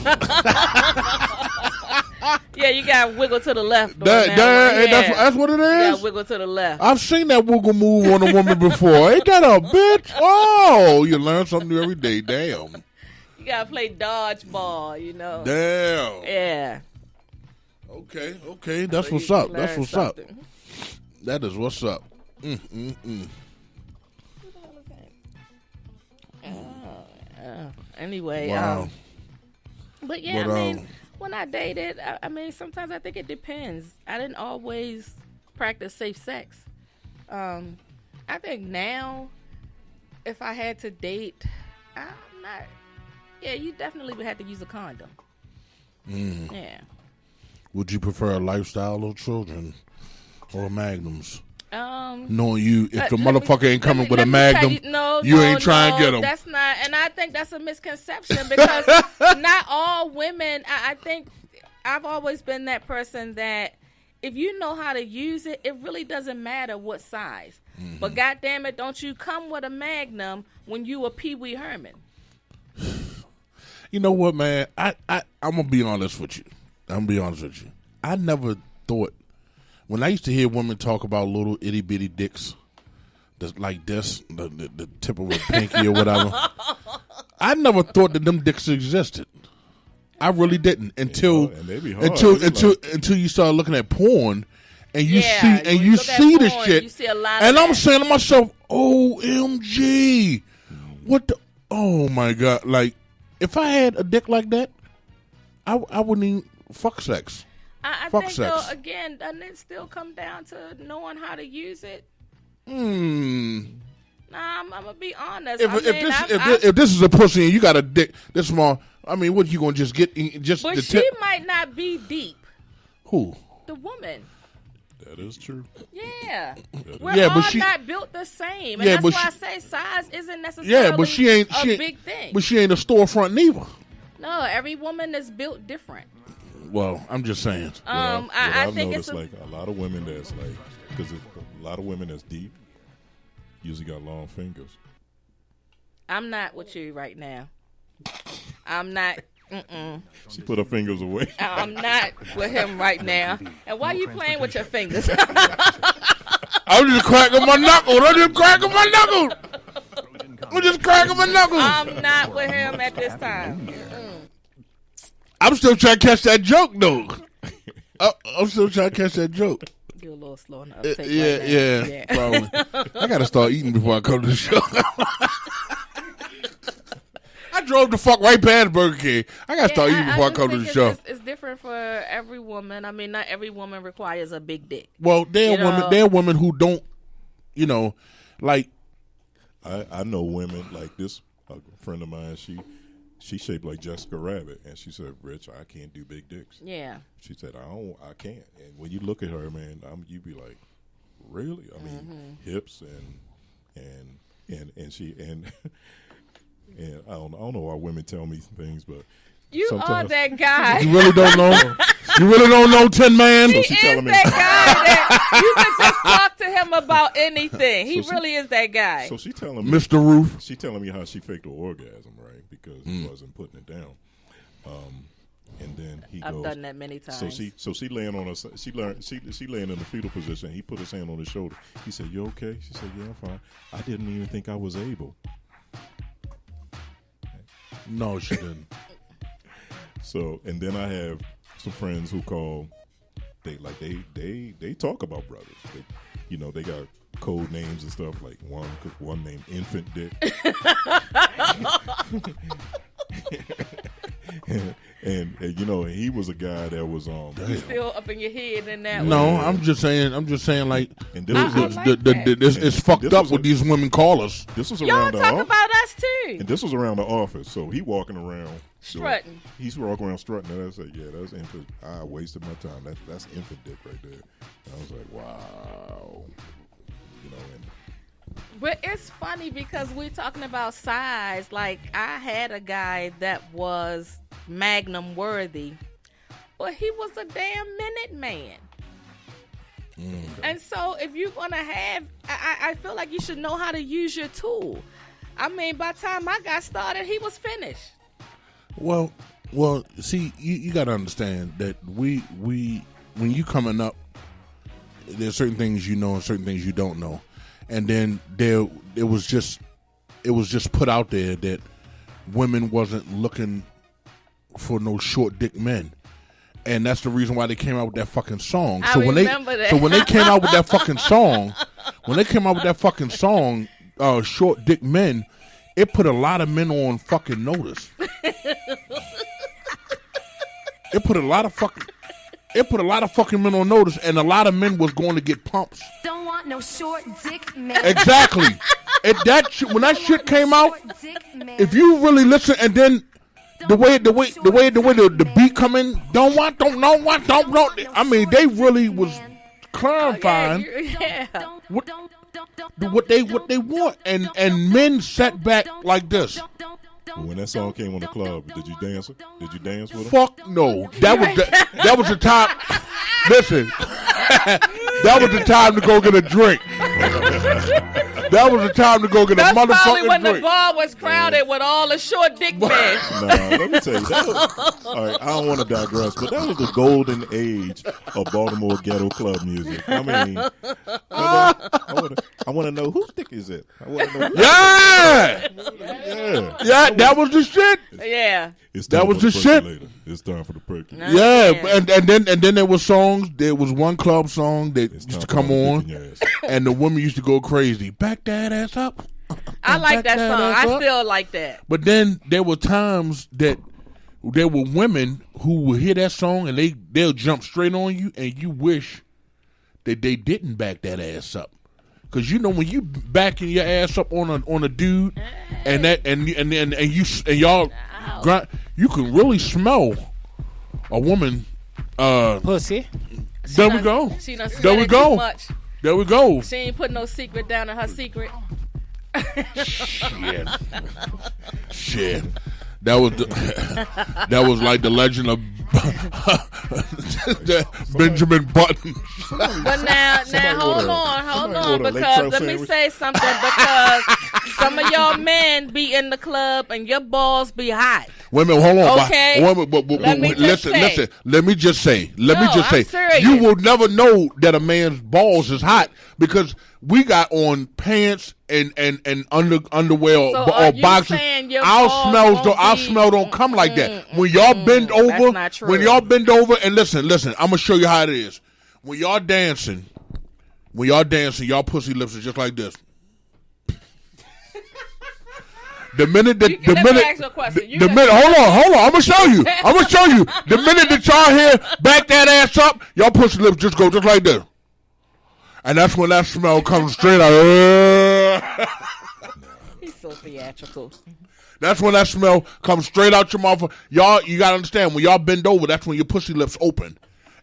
Yeah, you got to wiggle to the left. That's what it is? You got to wiggle to the left. I've seen that wiggle move on a woman before. Ain't that a bitch? Oh, you learn something new every day. Damn. You got to play dodgeball, Damn. Yeah. Okay. That's what's up. That is what's up. Anyway. Wow. But yeah, when I dated, sometimes I think it depends. I didn't always practice safe sex. I think now, if I had to date, I'm not. Yeah, you definitely would have to use a condom. Yeah. Would you prefer a lifestyle of children or magnums? Knowing if the motherfucker ain't coming with a magnum, you ain't trying to get them. That's not, and I think that's a misconception because not all women. I think I've always been that person that if you know how to use it, it really doesn't matter what size. But goddamn it, don't you come with a magnum when you a Pee Wee Herman? You know what, man? I'm gonna be honest with you. I never thought. When I used to hear women talk about little itty bitty dicks, like this, the tip of a pinky or whatever, I never thought that them dicks existed. I really didn't until you start looking at porn and you see this shit. You see a lot and of I'm that. saying to myself, OMG, what the? Oh my God! Like if I had a dick like that, I wouldn't even fuck sex. I think, though, again, doesn't it still come down to knowing how to use it? Nah, I'm going to be honest. If this is a pussy and you got a dick this small, what you going to just get? But she might not be deep. Who? The woman. That is true. Yeah. We're all not built the same. And that's why I say size isn't necessarily a big thing. But she ain't a storefront neither. No, every woman is built different. Well, I'm just saying. I think it's like a lot of women that's like, because a lot of women that's deep usually got long fingers. I'm not with you right now. I'm not. She put her fingers away. I'm not with him right now. And why are you playing with your fingers? I'm just cracking my knuckles. I'm not with him at this time. I'm still trying to catch that joke, though. I'm still trying to catch that joke. You're a little slow on the uptake. Yeah, probably. I got to start eating before I come to the show. I drove the fuck right past Burger King. I got to start eating before I come to the show. It's different for every woman. I mean, not every woman requires a big dick. Well, there are women who don't, like. I know women like this. A friend of mine, she shaped like Jessica Rabbit, and she said, "Rich, I can't do big dicks." Yeah. She said, "I can't." And when you look at her, man, you be like, "Really?" I mean, hips and she and I don't know why women tell me things, but you are that guy. You really don't know. You really don't know, Tin Man. He is that guy that you can just talk to him about anything. He really is that guy. So she telling me, Mr. Roof. She telling me how she faked her orgasm, right? Because he wasn't putting it down. And then I've done that many times. So she laying on her. She laying in the fetal position. He put his hand on her shoulder. He said, "You okay?" She said, "Yeah, I'm fine. I didn't even think I was able." No, she didn't. So, and then I have some friends who call. They talk about brothers. They got code names and stuff, like one named Infant Dick. and he was a guy that was You still up in your head in that No, way. I'm just saying like, and it's fucked up what these women call us. This was Y'all around the talk office. about us too. And this was around the office, so he walking around strutting. He's walking around strutting, and I said, "Yeah, that's infant. I wasted my time. That's infant dick right there." And I was like, "Wow," But it's funny because we're talking about size. Like, I had a guy that was Magnum worthy, but he was a damn minute man. And so if you're going to have, I feel like you should know how to use your tool. I mean, by the time I got started, he was finished. Well, see, you got to understand that we when you coming up, there's certain things you know and certain things you don't know. And then it was just put out there that women wasn't looking for no short dick men, and that's the reason why they came out with that fucking song. So when they came out with that fucking song, short dick men, it put a lot of men on fucking notice. It put a lot of fucking men on notice, and a lot of men was going to get pumps. Don't want no short dick man. Exactly. When that shit came out, if you really listen, and then the way the beat come in, don't want. I mean, they really was clarifying what they want, and men sat back like this. when that song came on the club, did you dance? Did you dance with him? Fuck no. That was the time. Listen, that was the time to go get a drink. That was the time to go get a motherfucking drink. That's probably when the bar was crowded with all the short dick men. Nah, let me tell you. All right, I don't want to digress, but that was the golden age of Baltimore ghetto club music. I mean, I want to know whose dick is it? I want to know. Yeah, that was the shit. Yeah. That was the shit. It's time for the perky. And then there was songs. There was one club song that used to come on, and the women used to go crazy. Back that ass up. I like that song. I still like that. But then there were times that there were women who would hear that song and they'll jump straight on you, and you wish that they didn't back that ass up. Cause you know when you backing your ass up on a dude, and y'all grind, you can really smell a woman. Pussy. There we go. She done There we go. too much. There we go. She ain't put no secret down in her secret. Shit. That was like the legend of Benjamin Button. But now hold on, because let me say something, because some of y'all men be in the club and your balls be hot. Wait a minute, hold on. Okay. Listen. Let me just say. Serious. You will never know that a man's balls is hot because we got on pants and underwear or boxers. Our smell don't come like that. When y'all bend over, that's not true. And listen, I'm gonna show you how it is. When y'all dancing, y'all pussy lips are just like this. The minute that hold on, I'm gonna show you. The minute that y'all here back that ass up, y'all pussy lips just go just like this. And that's when that smell comes straight out. He's so theatrical. That's when that smell comes straight out your mouth. Y'all, you gotta understand, when y'all bend over, that's when your pussy lips open.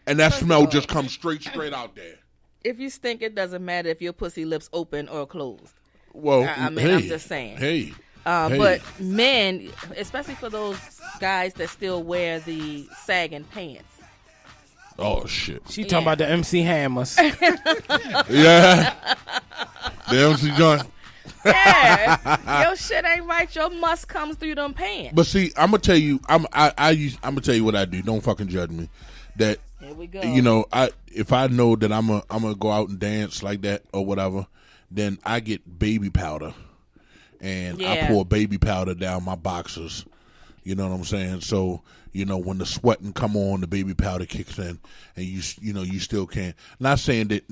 And that smell just comes straight out there. If you stink, it doesn't matter if your pussy lips open or closed. Well, I'm just saying. Hey. But men, especially for those guys that still wear the sagging pants. Oh, shit. She talking about the MC Hammers. Yeah. The MC joint. Yeah. Your shit ain't right. Your must comes through them pants. But see, I'm gonna tell you, I'm gonna tell you what I do. Don't fucking judge me. That here we go. You know, if I know that I'm gonna go out and dance like that or whatever, then I get baby powder. And I pour baby powder down my boxers. You know what I'm saying? So, you know, when the sweating come on, the baby powder kicks in, and you still can't. Not saying that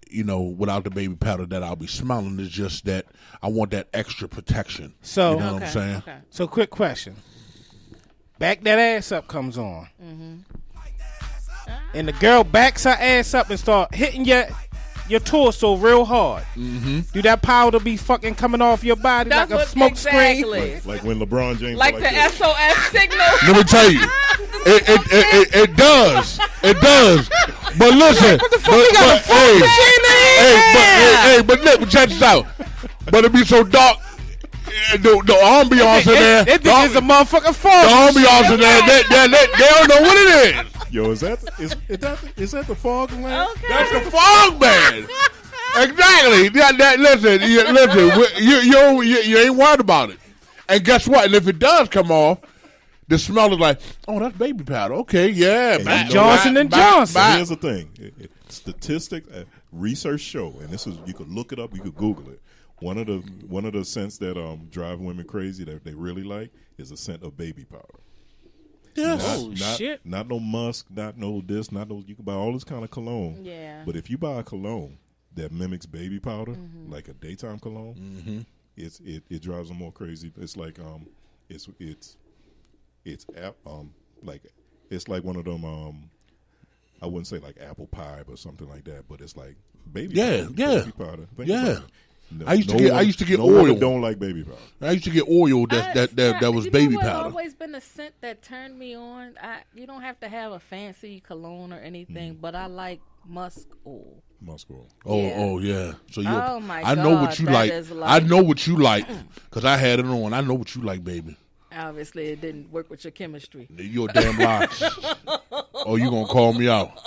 you know, without the baby powder that I'll be smelling. It's just that I want that extra protection. So, you know what I'm saying? Okay. So, quick question. Back that ass up comes on. Mm-hmm. And the girl backs her ass up and start hitting your torso real hard. Mm-hmm. Do that powder be fucking coming off your body like a smoke screen? Like when LeBron James like the this. SOS signal. Let me tell you, it does. But listen, but check this out. But it be so dark. The ambiance in there. It is a motherfucking fog. The ambiance in there. They don't know what it is. Yo, is that the fog man? Okay. That's the fog man. Exactly. Listen, you ain't worried about it. And guess what? And if it does come off, the smell is like, oh, that's baby powder. Okay, yeah. Johnson and Johnson. Here's the thing. Statistics, research show, and this is, you could look it up, you could Google it. One of the scents that drive women crazy that they really like is the scent of baby powder. Yes. Shit. Not no musk, not no this, not no. You can buy all this kind of cologne. Yeah. But if you buy a cologne that mimics baby powder, like a daytime cologne, it drives them more crazy. It's like it's like one of them I wouldn't say like apple pie or something like that, but it's like baby powder. Baby powder. Think about it. No, I used to get no oil. one don't like baby powder. I used to get oil that was baby powder. It's always been a scent that turned me on. You don't have to have a fancy cologne or anything, but I like musk oil. Musk oil. Oh yeah. So I know what you like. I know what you like because I had it on. I know what you like, baby. Obviously, it didn't work with your chemistry. You're a damn liar. Oh, you gonna call me out?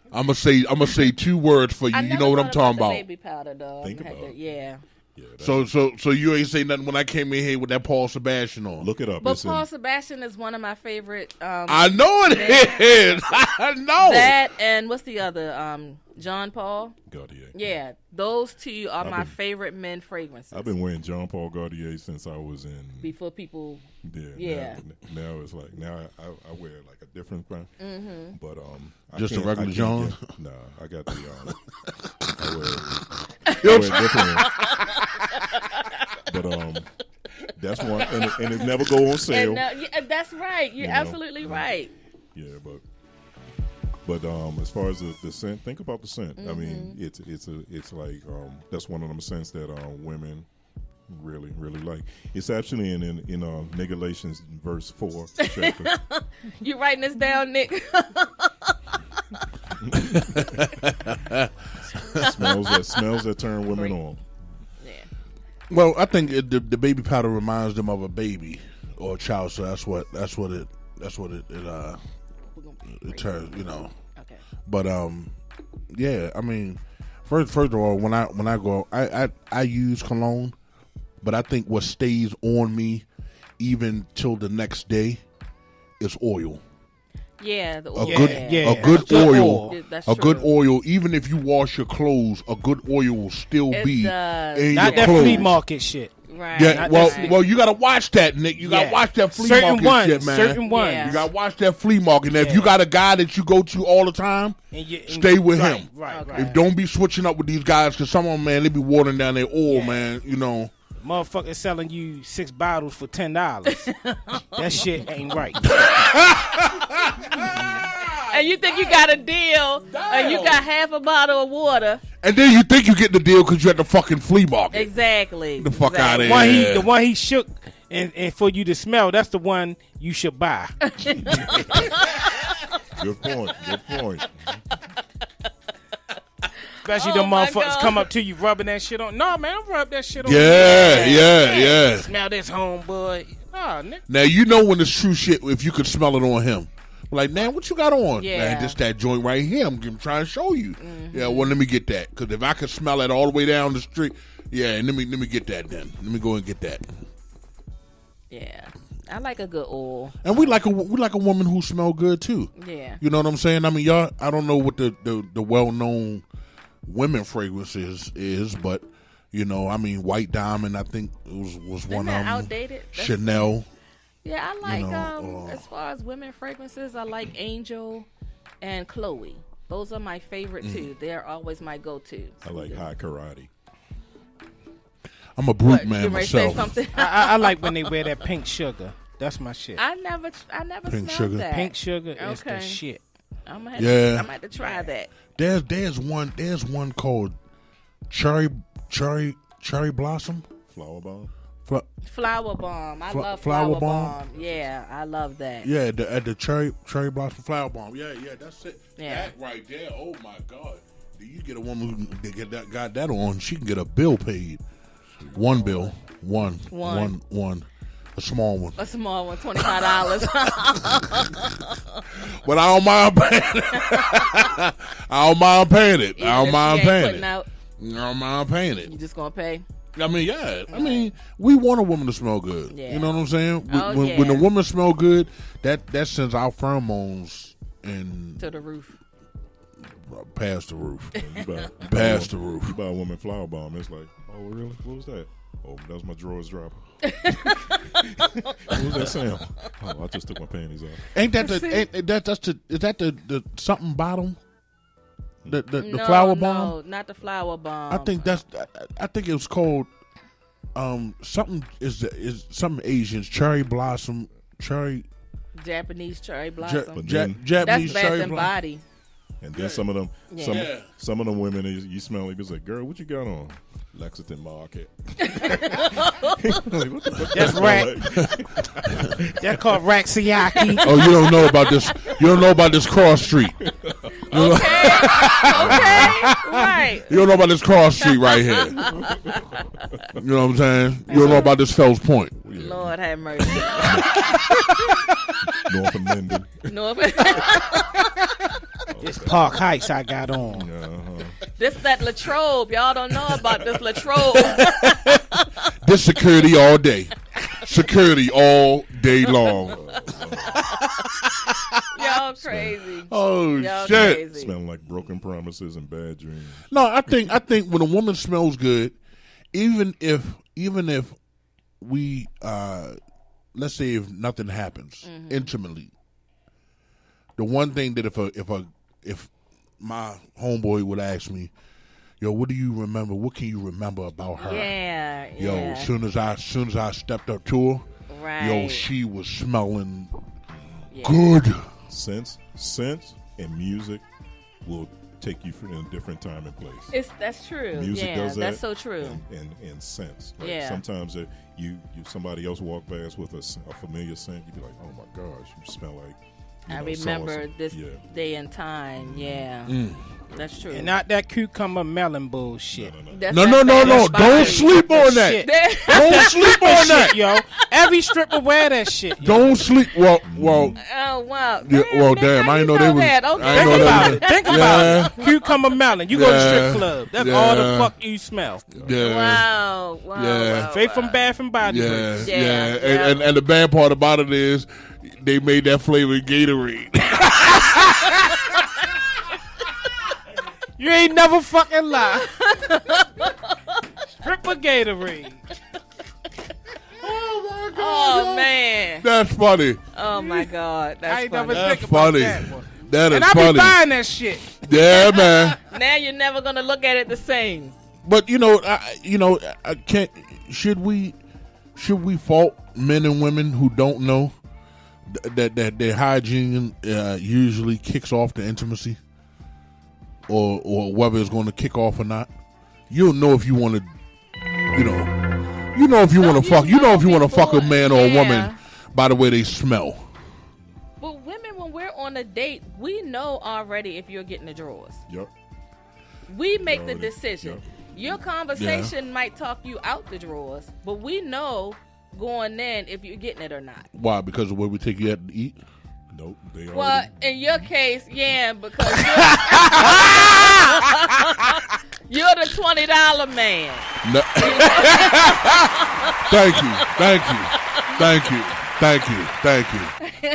I'm gonna say 2 words for you. You know what I'm talking about. Baby powder, dog. Think about it. Yeah. So you ain't say nothing when I came in here with that Paul Sebastian on. Look it up. But Paul Sebastian is one of my favorite. I know it is. I know that, and what's the other? John Paul. Gaultier. Yeah, those two are my favorite men fragrances. I've been wearing John Paul Gaultier since I was in. Before people. Yeah. Now it's like I wear like a different brand. Mm-hmm. But just a regular John. Nah, I got the. I wear a different one. But that's one, and it never go on sale. That's right. You're absolutely right. Yeah, but as far as the scent, think about the scent. I mean, it's like that's one of them scents that women really like. It's actually in Nigalations verse 4 chapter. You writing this down, Nick? smells that turn women on. Yeah. Well, I think the baby powder reminds them of a baby. or child. So that's what it turns. You know. Okay. But yeah. I mean, first of all, when I go, I use cologne, but I think what stays on me even till the next day is oil. Yeah, the A oil. good, yeah. a good oil, Yeah, that's a good true. oil. Even if you wash your clothes, a good oil will still It be does. in Not your that clothes. flea market shit. Right. Yeah, Not well, that flea- well, you gotta watch that, Nick. You gotta watch that flea certain market ones, shit, man. certain ones. Yeah. You gotta watch that flea market. Now, if Yeah. you got a guy that you go to all the time, stay with right, him. Right, Okay. right. If don't be switching up with these guys, because some of them, man, they be watering down their oil, Yeah. man. You know. Motherfucker selling you 6 bottles for $10. That shit ain't right. And you think you got a deal, and you got half a bottle of water. And then you think you get the deal because you're at the fucking flea market. Exactly. The fuck out of One here. the one he shook and for you to smell, that's the one you should buy. Good point. Good point. Especially Oh the my motherfuckers God. come up to you rubbing that shit on. No, man, don't rub that shit on. Yeah. Smell this, homeboy. Oh, nigga. Now you know when it's true shit if you could smell it on him. Like, man, what you got on? Yeah. Man, just that joint right here. I'm trying to show you. Yeah, well, let me get that. Because if I could smell it all the way down the street, yeah, let me get that then. Let me go and get that. Yeah. I like a good oil. And we like a woman who smell good too. Yeah. You know what I'm saying? I mean, y'all, I don't know what the well-known women fragrances is, but you know, I mean, White Diamond, I think was Isn't one that of them. outdated? That's- Chanel. Yeah, I like know, as far as women fragrances, I like Angel and Chloe. Those are my favorite too. They're always my go-to. I like high karate. I'm a brute What, man you ready to say myself. something? I like when they wear that pink sugar. That's my shit. I never Pink smelled sugar. that. Pink sugar is the Okay. shit. I'm gonna Yeah. have to try that. There's one called cherry blossom. Flower bomb. Flower bomb. I love Flower flower bomb? bomb. Yeah, I love that. Yeah, at the cherry blossom flower bomb. Yeah, that's it. Yeah. That right there. Oh my God. Do you get a woman who got that on? She can get a bill paid. One bill. One. A small one. A small one, $25. But I don't mind paying it. I don't mind paying it. I don't mind paying it. I don't mind paying it. You just gonna pay? I mean, yeah. I mean, we want a woman to smell good. Yeah. You know what I'm saying? Oh, When the yeah. woman smell good, that sends our pheromones and To the roof. past the roof. You buy, Past the you roof. buy a woman flower bomb. It's like, oh, really? What was that? Oh, that was my drawers dropping. What was that sound? Oh, I just took my panties off. Ain't that is that the something bottom? The No, flower bomb? No, not the flower bomb. I think it was called something is something Asians cherry blossom cherry Japanese cherry blossom. But then- Japanese That's cherry Bath and blossom. Body. And then some of them, Yeah. some of them women, you smell like it's like, girl, what you got on? Lexington Market. Like, what the fuck That's that right. smell like? That's called Raxiaki. Oh, you don't know about this. You don't know about this cross street. Okay, right. You don't know about this cross street right here. You know what I'm saying? You don't know about this Fells Point. Lord have mercy. North and Linden. North. It's Park Heights I got on. Uh-huh. This that Latrobe. Y'all don't know about this Latrobe. This security all day. Security all day long. Y'all crazy. Oh Y'all shit! crazy. Smelling like broken promises and bad dreams. No, I think when a woman smells good, even if we let's say if nothing happens intimately, the one thing that if my homeboy would ask me, yo, what do you remember? What can you remember about her? Yeah. Yo, yeah. as soon as I stepped up to her, Right. yo, she was smelling Yeah. good. Sense and music will take you in a different time and place. That's true. Music yeah, does that. that's so true. And sense. Like Yeah. Sometimes you somebody else walk past with a familiar scent, you be like, oh my gosh, you smell like. I so-and-so. remember this Yeah. day and time. Yeah, that's true. And not that cucumber melon bullshit. That's No. that Don't Spanish sleep on that. Shit. There- Don't sleep on that. Shit, yo. Every stripper wear that shit. Don't sleep. Well. Oh wow. Yeah, well, man, damn, how I you didn't know they was. that? I Okay. didn't know Think they about was. it. Think Yeah. about it. Cucumber melon. You go to Yeah. strip club. That's all the Yeah. fuck you smell. Yeah. Wow. Wow. Yeah. wow, Straight wow. from Bath and Body Yeah, Works. yeah, Yeah. And the bad part about it is they made that flavor Gatorade. You ain't never fucking lie. Stripper Gatorade. Oh man. That's funny. Oh my God. I That's ain't funny. never That's think about funny. that one. That is And I be funny. buying that shit. Yeah, man. Now you're never gonna look at it the same. But I can't. Should we fault men and women who don't know that their hygiene usually kicks off the intimacy, or whether it's going to kick off or not? You'll know if you want to, if you want to fuck. You know if you want to fuck a man or a woman by the way they smell. But women, when we're on a date, we know already if you're getting the drawers. Yep. We make the Already, decision. yep. Your conversation might talk you out the drawers, but we know going in if you're getting it or not. Why? Because of the way we take you out to eat. Nope. They Well, already. in your case, yeah, because you're the $20 man. No.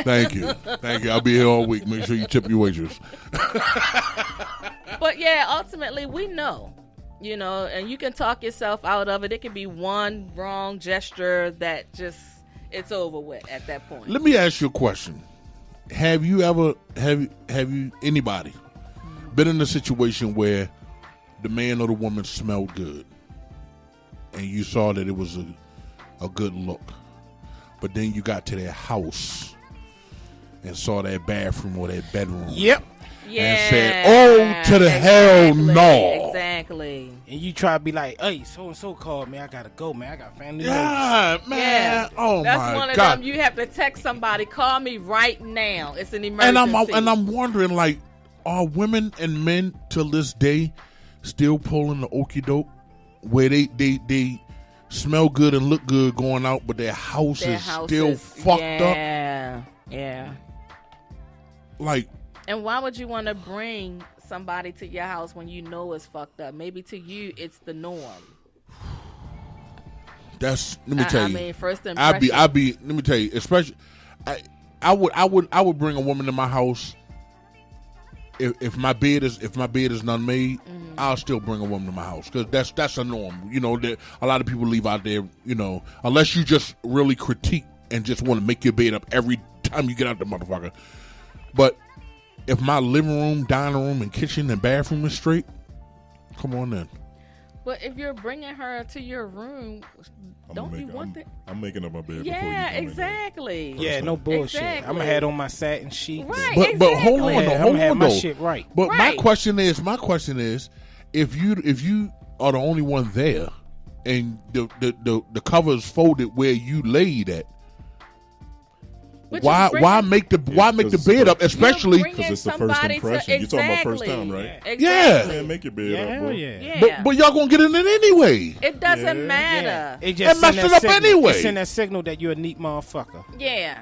Thank you. I'll be here all week. Make sure you tip your waitress. But yeah, ultimately we know, and you can talk yourself out of it. It can be one wrong gesture that just it's over with at that point. Let me ask you a question. Have you anybody been in a situation where the man or the woman smelled good and you saw that it was a good look, but then you got to their house and saw that bathroom or that bedroom? Yep. Yeah. And said, "Oh, to the hell no." Exactly. And you try to be like, hey, so-and-so called me. I got to go, man. I got family. Yeah, man. Yeah. Oh That's my one of God. them you have to text somebody, call me right now. It's an emergency. And I'm wondering, like, are women and men till this day still pulling the okie doke where they smell good and look good going out, but their house Their is house still is- fucked up? Yeah. Like, And why would you want to bring somebody to your house when you know it's fucked up? Maybe to you it's the norm. let me tell you. I mean, first impression. let me tell you, especially I would bring a woman to my house if my bed is none made. I'll still bring a woman to my house because that's a norm. A lot of people leave out there, unless you just really critique and just want to make your bed up every time you get out the motherfucker. But if my living room, dining room, and kitchen and bathroom is straight, come on in. But if you're bringing her to your room, don't you want that? I'm making up my bed. Yeah, before you come in. exactly. Yeah, no bullshit. Exactly. I'm going to have on my satin sheets. Right. But hold on, exactly. though, I'm hold going to have on my though. shit right. But Right. my question is, if you are the only one there, and the cover is folded where you laid at, But why you're make the because bed up, You're especially? bringing Because it's the first somebody impression. You're talking about first time, right? Exactly. Yeah. Man, make your bed Yeah, up, hell bro. yeah. Yeah. But y'all gonna get in it anyway. It doesn't Yeah. matter. It just And mess send it that up signal. anyway. It send that signal that you're a neat motherfucker. Yeah.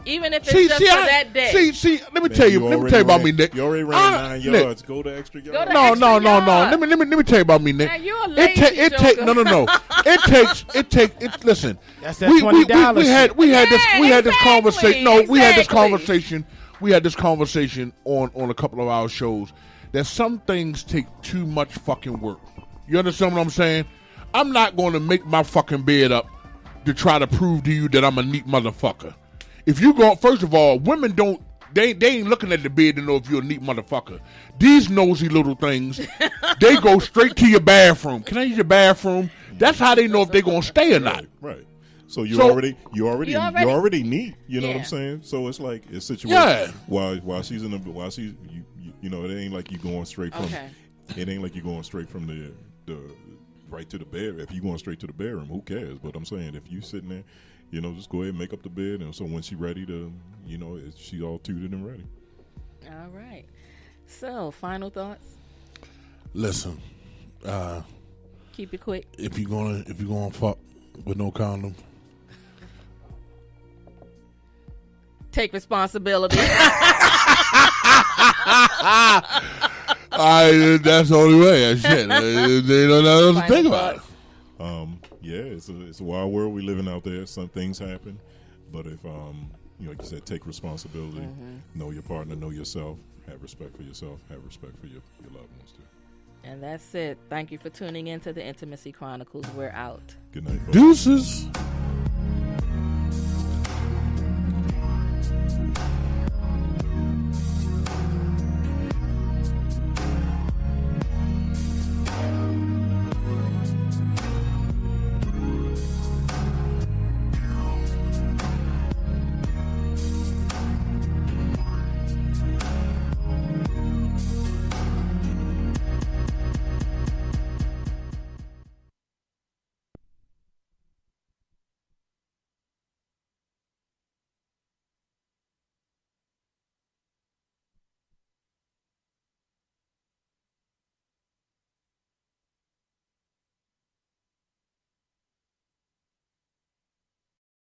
Even if it's just for that day. See, let me Man, tell you about me, Nick. You already ran 9 Nick. yards. Go to extra Go yards. to No. extra yard. Let me tell you about me, Nick. Now, you're a lazy No. joker. It takes. Listen, That's that $20 we had Yeah, this conversation. No, we had this exactly. conversation. We had this conversation on a couple of our shows. That some things take too much fucking work. You understand what I'm saying? I'm not going to make my fucking bed up to try to prove to you that I'm a neat motherfucker. If you go, first of all, women don't. They ain't looking at the bed to know if you're a neat motherfucker. These nosy little things, they go straight to your bathroom. Can I use your bathroom? That's how they know if they're gonna stay or not. Right. So you So- already neat. You know what Yeah. I'm saying? So it's like it's situation. Yeah. While she's you know, it ain't like you going straight from. Okay. It ain't like you're going straight from the right to the bed. If you going straight to the bedroom, who cares? But I'm saying if you sitting there, just go ahead and make up the bed, and so when she ready to, she all tooted and ready. All right. So, final thoughts? Listen, Keep it quick. if you're gonna fuck with no condom, take responsibility. That's the only way. Shit, they don't know what to think about it. Yeah, it's a wild world we living out there. Some things happen, but if like you said, take responsibility. Know your partner, know yourself, have respect for yourself, have respect for your loved ones too. And that's it. Thank you for tuning in to the Intimacy Chronicles. We're out. Good night, folks. Deuces.